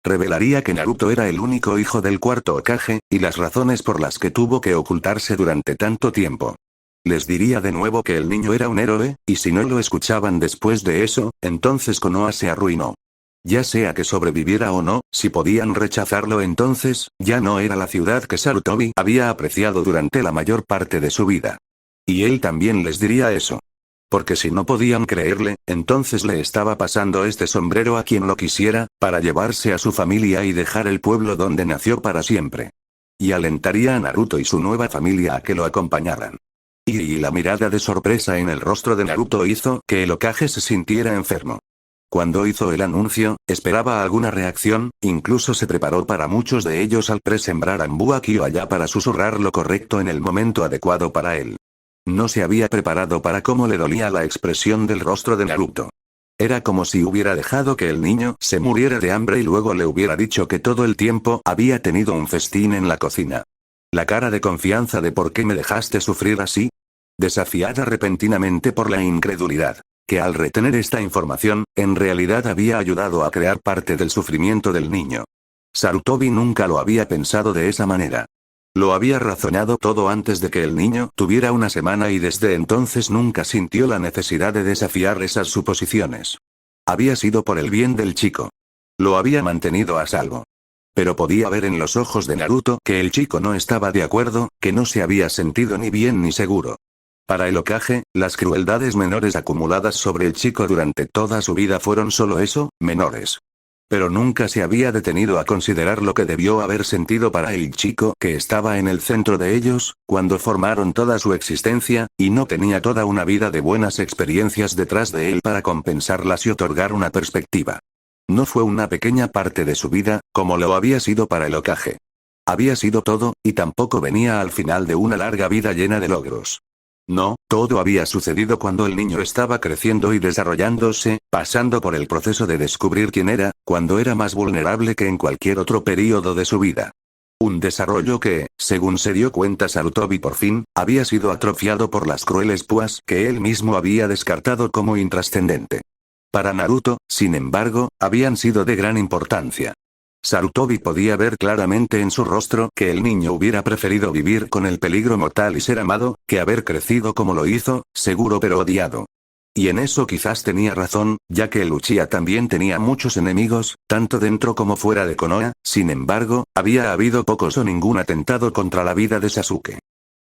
Revelaría que Naruto era el único hijo del cuarto Hokage, y las razones por las que tuvo que ocultarse durante tanto tiempo. Les diría de nuevo que el niño era un héroe, y si no lo escuchaban después de eso, entonces Konoha se arruinó. Ya sea que sobreviviera o no, si podían rechazarlo entonces, ya no era la ciudad que Sarutobi había apreciado durante la mayor parte de su vida. Y él también les diría eso. Porque si no podían creerle, entonces le estaba pasando este sombrero a quien lo quisiera, para llevarse a su familia y dejar el pueblo donde nació para siempre. Y alentaría a Naruto y su nueva familia a que lo acompañaran. Y la mirada de sorpresa en el rostro de Naruto hizo que el Hokage se sintiera enfermo. Cuando hizo el anuncio, esperaba alguna reacción, incluso se preparó para muchos de ellos al presembrar Anbu aquí o allá para susurrar lo correcto en el momento adecuado para él. No se había preparado para cómo le dolía la expresión del rostro de Naruto. Era como si hubiera dejado que el niño se muriera de hambre y luego le hubiera dicho que todo el tiempo había tenido un festín en la cocina. La cara de confianza de ¿por qué me dejaste sufrir así? Desafiada repentinamente por la incredulidad. Que al retener esta información, en realidad había ayudado a crear parte del sufrimiento del niño. Sarutobi nunca lo había pensado de esa manera. Lo había razonado todo antes de que el niño tuviera una semana y desde entonces nunca sintió la necesidad de desafiar esas suposiciones. Había sido por el bien del chico. Lo había mantenido a salvo. Pero podía ver en los ojos de Naruto que el chico no estaba de acuerdo, que no se había sentido ni bien ni seguro. Para el Hokage, las crueldades menores acumuladas sobre el chico durante toda su vida fueron solo eso, menores. Pero nunca se había detenido a considerar lo que debió haber sentido para el chico que estaba en el centro de ellos, cuando formaron toda su existencia, y no tenía toda una vida de buenas experiencias detrás de él para compensarlas y otorgar una perspectiva. No fue una pequeña parte de su vida, como lo había sido para el Hokage. Había sido todo, y tampoco venía al final de una larga vida llena de logros. No, todo había sucedido cuando el niño estaba creciendo y desarrollándose, pasando por el proceso de descubrir quién era, cuando era más vulnerable que en cualquier otro período de su vida. Un desarrollo que, según se dio cuenta Sarutobi por fin, había sido atrofiado por las crueles púas que él mismo había descartado como intrascendente. Para Naruto, sin embargo, habían sido de gran importancia. Sarutobi podía ver claramente en su rostro que el niño hubiera preferido vivir con el peligro mortal y ser amado, que haber crecido como lo hizo, seguro pero odiado. Y en eso quizás tenía razón, ya que el Uchiha también tenía muchos enemigos, tanto dentro como fuera de Konoha, sin embargo, había habido pocos o ningún atentado contra la vida de Sasuke.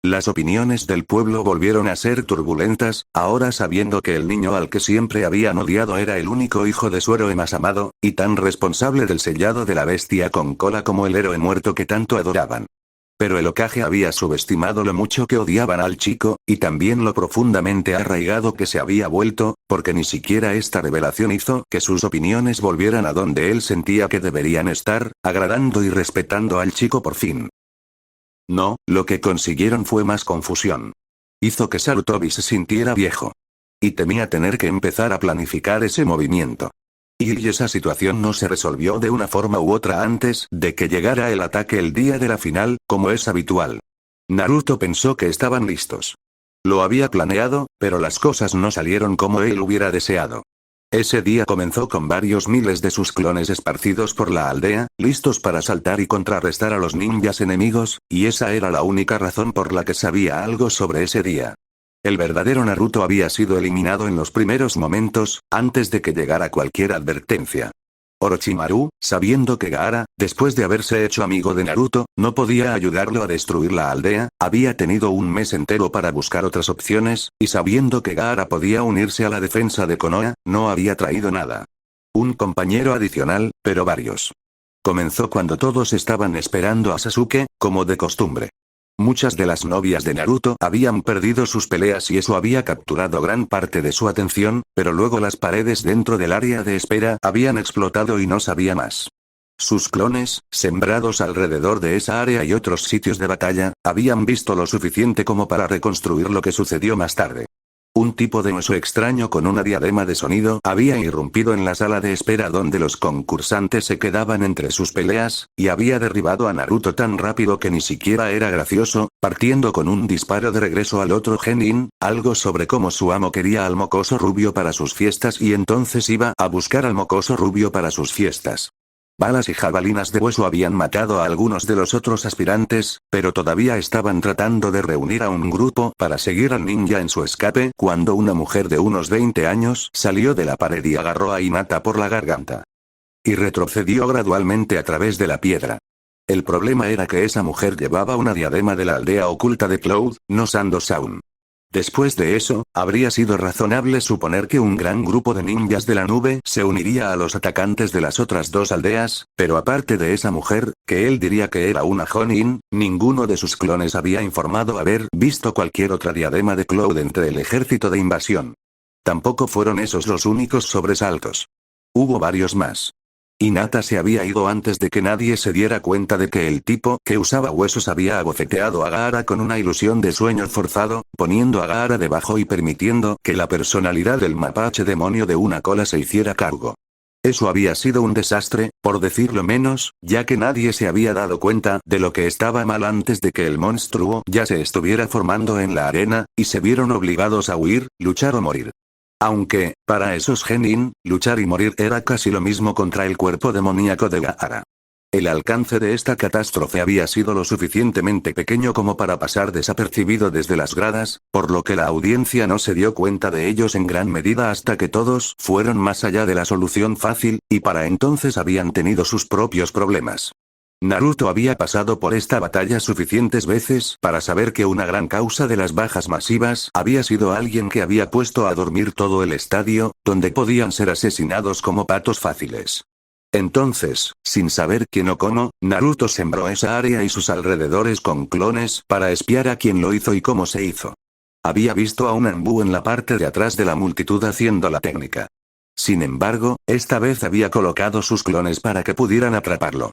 Las opiniones del pueblo volvieron a ser turbulentas, ahora sabiendo que el niño al que siempre habían odiado era el único hijo de su héroe más amado, y tan responsable del sellado de la bestia con cola como el héroe muerto que tanto adoraban. Pero el Hokage había subestimado lo mucho que odiaban al chico, y también lo profundamente arraigado que se había vuelto, porque ni siquiera esta revelación hizo que sus opiniones volvieran a donde él sentía que deberían estar, agradando y respetando al chico por fin. No, lo que consiguieron fue más confusión. Hizo que Sarutobi se sintiera viejo. Y temía tener que empezar a planificar ese movimiento. Y esa situación no se resolvió de una forma u otra antes de que llegara el ataque el día de la final, como es habitual. Naruto pensó que estaban listos. Lo había planeado, pero las cosas no salieron como él hubiera deseado. Ese día comenzó con varios miles de sus clones esparcidos por la aldea, listos para asaltar y contrarrestar a los ninjas enemigos, y esa era la única razón por la que sabía algo sobre ese día. El verdadero Naruto había sido eliminado en los primeros momentos, antes de que llegara cualquier advertencia. Orochimaru, sabiendo que Gaara, después de haberse hecho amigo de Naruto, no podía ayudarlo a destruir la aldea, había tenido un mes entero para buscar otras opciones, y sabiendo que Gaara podía unirse a la defensa de Konoha, no había traído nada. Un compañero adicional, pero varios. Comenzó cuando todos estaban esperando a Sasuke, como de costumbre. Muchas de las novias de Naruto habían perdido sus peleas y eso había capturado gran parte de su atención, pero luego las paredes dentro del área de espera habían explotado y no sabía más. Sus clones, sembrados alrededor de esa área y otros sitios de batalla, habían visto lo suficiente como para reconstruir lo que sucedió más tarde. Un tipo de hueso extraño con una diadema de sonido había irrumpido en la sala de espera donde los concursantes se quedaban entre sus peleas, y había derribado a Naruto tan rápido que ni siquiera era gracioso, partiendo con un disparo de regreso al otro genin, algo sobre cómo su amo quería al mocoso rubio para sus fiestas y entonces iba a buscar al mocoso rubio para sus fiestas. Balas y jabalinas de hueso habían matado a algunos de los otros aspirantes, pero todavía estaban tratando de reunir a un grupo para seguir al ninja en su escape cuando una mujer de unos 20 años salió de la pared y agarró a Hinata por la garganta. Y retrocedió gradualmente a través de la piedra. El problema era que esa mujer llevaba una diadema de la aldea oculta de Cloud, no Sando Sound. Después de eso, habría sido razonable suponer que un gran grupo de ninjas de la nube se uniría a los atacantes de las otras dos aldeas, pero aparte de esa mujer, que él diría que era una Jonin, ninguno de sus clones había informado haber visto cualquier otra diadema de Cloud entre el ejército de invasión. Tampoco fueron esos los únicos sobresaltos. Hubo varios más. Hinata se había ido antes de que nadie se diera cuenta de que el tipo que usaba huesos había abofeteado a Gaara con una ilusión de sueño forzado, poniendo a Gaara debajo y permitiendo que la personalidad del mapache demonio de una cola se hiciera cargo. Eso había sido un desastre, por decirlo menos, ya que nadie se había dado cuenta de lo que estaba mal antes de que el monstruo ya se estuviera formando en la arena, y se vieron obligados a huir, luchar o morir. Aunque, para esos genin, luchar y morir era casi lo mismo contra el cuerpo demoníaco de Gaara. El alcance de esta catástrofe había sido lo suficientemente pequeño como para pasar desapercibido desde las gradas, por lo que la audiencia no se dio cuenta de ellos en gran medida hasta que todos fueron más allá de la solución fácil, y para entonces habían tenido sus propios problemas. Naruto había pasado por esta batalla suficientes veces para saber que una gran causa de las bajas masivas había sido alguien que había puesto a dormir todo el estadio, donde podían ser asesinados como patos fáciles. Entonces, sin saber quién o cómo, Naruto sembró esa área y sus alrededores con clones para espiar a quién lo hizo y cómo se hizo. Había visto a un Anbu en la parte de atrás de la multitud haciendo la técnica. Sin embargo, esta vez había colocado sus clones para que pudieran atraparlo.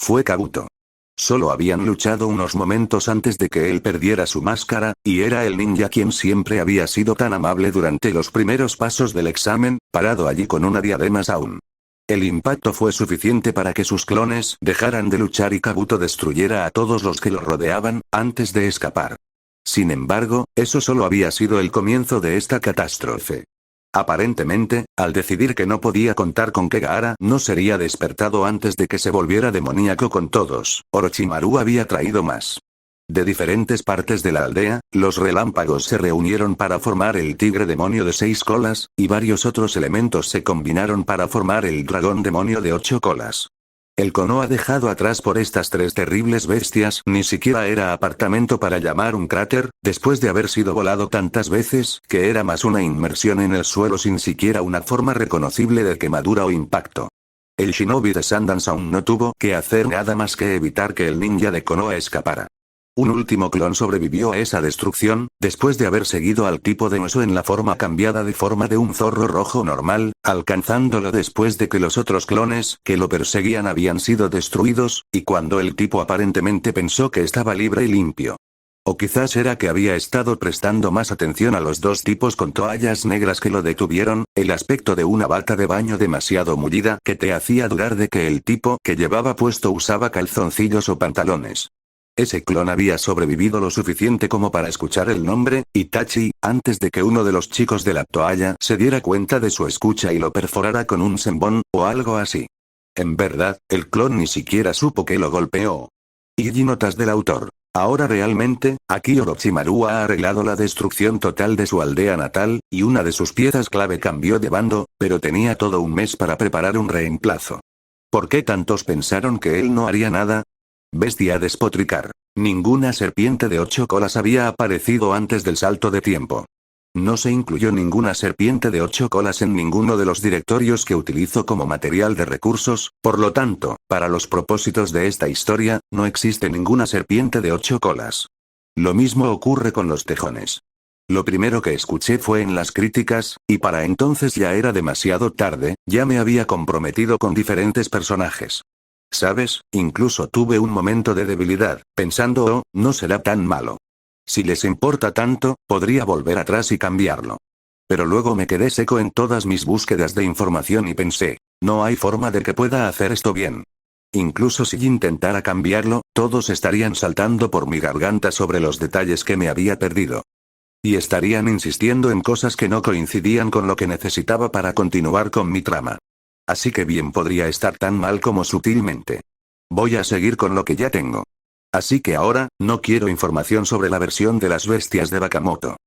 Fue Kabuto. Solo habían luchado unos momentos antes de que él perdiera su máscara, y era el ninja quien siempre había sido tan amable durante los primeros pasos del examen, parado allí con una diadema aún. El impacto fue suficiente para que sus clones dejaran de luchar y Kabuto destruyera a todos los que lo rodeaban, antes de escapar. Sin embargo, eso solo había sido el comienzo de esta catástrofe. Aparentemente, al decidir que no podía contar con que Gaara no sería despertado antes de que se volviera demoníaco con todos, Orochimaru había traído más. De diferentes partes de la aldea, los relámpagos se reunieron para formar el tigre demonio de 6 colas, y varios otros elementos se combinaron para formar el dragón demonio de 8 colas. El Konoha dejado atrás por estas 3 terribles bestias ni siquiera era apartamento para llamar un cráter, después de haber sido volado tantas veces, que era más una inmersión en el suelo sin siquiera una forma reconocible de quemadura o impacto. El shinobi de Sandance aún no tuvo que hacer nada más que evitar que el ninja de Konoha escapara. Un último clon sobrevivió a esa destrucción, después de haber seguido al tipo de hueso en la forma cambiada de forma de un zorro rojo normal, alcanzándolo después de que los otros clones que lo perseguían habían sido destruidos, y cuando el tipo aparentemente pensó que estaba libre y limpio. O quizás era que había estado prestando más atención a los 2 tipos con toallas negras que lo detuvieron, el aspecto de una bata de baño demasiado mullida que te hacía dudar de que el tipo que llevaba puesto usaba calzoncillos o pantalones. Ese clon había sobrevivido lo suficiente como para escuchar el nombre, Itachi, antes de que uno de los chicos de la toalla se diera cuenta de su escucha y lo perforara con un senbón, o algo así. En verdad, el clon ni siquiera supo que lo golpeó. Y notas del autor. Ahora realmente, aquí Orochimaru ha arreglado la destrucción total de su aldea natal, y una de sus piezas clave cambió de bando, pero tenía todo un mes para preparar un reemplazo. ¿Por qué tantos pensaron que él no haría nada? Bestia a despotricar. Ninguna serpiente de 8 colas había aparecido antes del salto de tiempo. No se incluyó ninguna serpiente de 8 colas en ninguno de los directorios que utilizo como material de recursos, por lo tanto, para los propósitos de esta historia, no existe ninguna serpiente de 8 colas. Lo mismo ocurre con los tejones. Lo primero que escuché fue en las críticas, y para entonces ya era demasiado tarde, ya me había comprometido con diferentes personajes. ¿Sabes? Incluso tuve un momento de debilidad, pensando, oh, no será tan malo. Si les importa tanto, podría volver atrás y cambiarlo. Pero luego me quedé seco en todas mis búsquedas de información y pensé, no hay forma de que pueda hacer esto bien. Incluso si intentara cambiarlo, todos estarían saltando por mi garganta sobre los detalles que me había perdido. Y estarían insistiendo en cosas que no coincidían con lo que necesitaba para continuar con mi trama. Así que bien podría estar tan mal como sutilmente. Voy a seguir con lo que ya tengo. Así que ahora, no quiero información sobre la versión de las bestias de Bakamoto.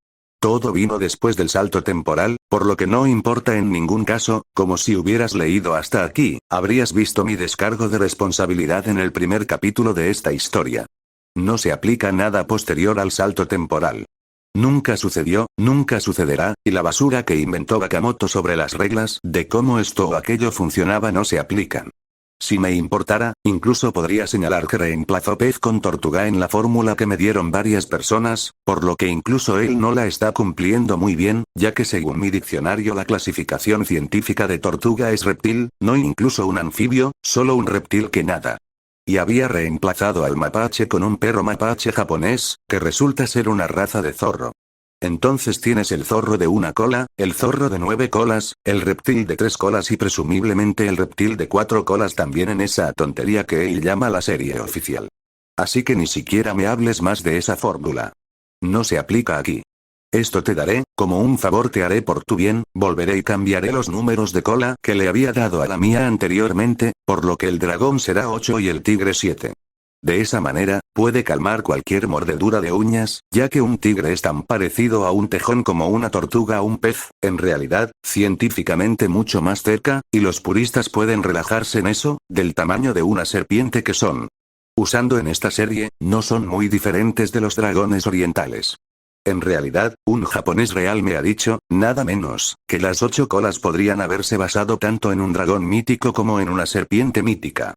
Todo vino después del salto temporal, por lo que no importa en ningún caso, como si hubieras leído hasta aquí, habrías visto mi descargo de responsabilidad en el primer capítulo de esta historia. No se aplica nada posterior al salto temporal. Nunca sucedió, nunca sucederá, y la basura que inventó Bakamoto sobre las reglas de cómo esto o aquello funcionaba no se aplican. Si me importara, incluso podría señalar que reemplazó pez con tortuga en la fórmula que me dieron varias personas, por lo que incluso él no la está cumpliendo muy bien, ya que según mi diccionario la clasificación científica de tortuga es reptil, no incluso un anfibio, solo un reptil que nada. Y había reemplazado al mapache con un perro mapache japonés, que resulta ser una raza de zorro. Entonces tienes el zorro de 1 cola, el zorro de 9 colas, el reptil de 3 colas y presumiblemente el reptil de 4 colas también en esa tontería que él llama la serie oficial. Así que ni siquiera me hables más de esa fórmula. No se aplica aquí. Esto te daré, como un favor te haré por tu bien, volveré y cambiaré los números de cola que le había dado a la mía anteriormente, por lo que el dragón será 8 y el tigre 7. De esa manera, puede calmar cualquier mordedura de uñas, ya que un tigre es tan parecido a un tejón como una tortuga a un pez, en realidad, científicamente mucho más cerca, y los puristas pueden relajarse en eso, del tamaño de una serpiente que son. Usando en esta serie, no son muy diferentes de los dragones orientales. En realidad, un japonés real me ha dicho, nada menos, que las 8 colas podrían haberse basado tanto en un dragón mítico como en una serpiente mítica.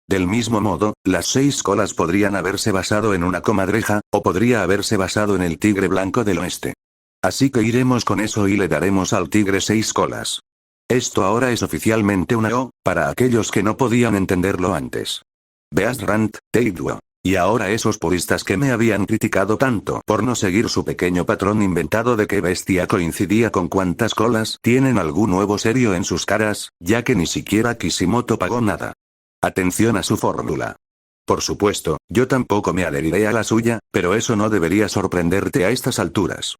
Del mismo modo, las 6 colas podrían haberse basado en una comadreja, o podría haberse basado en el tigre blanco del oeste. Así que iremos con eso y le daremos al tigre 6 colas. Esto ahora es oficialmente una O, para aquellos que no podían entenderlo antes. Beast Rant, Teidwo. Y ahora esos puristas que me habían criticado tanto por no seguir su pequeño patrón inventado de que bestia coincidía con cuántas colas, tienen algún nuevo serio en sus caras, ya que ni siquiera Kishimoto pagó nada. Atención a su fórmula. Por supuesto, yo tampoco me adheriré a la suya, pero eso no debería sorprenderte a estas alturas.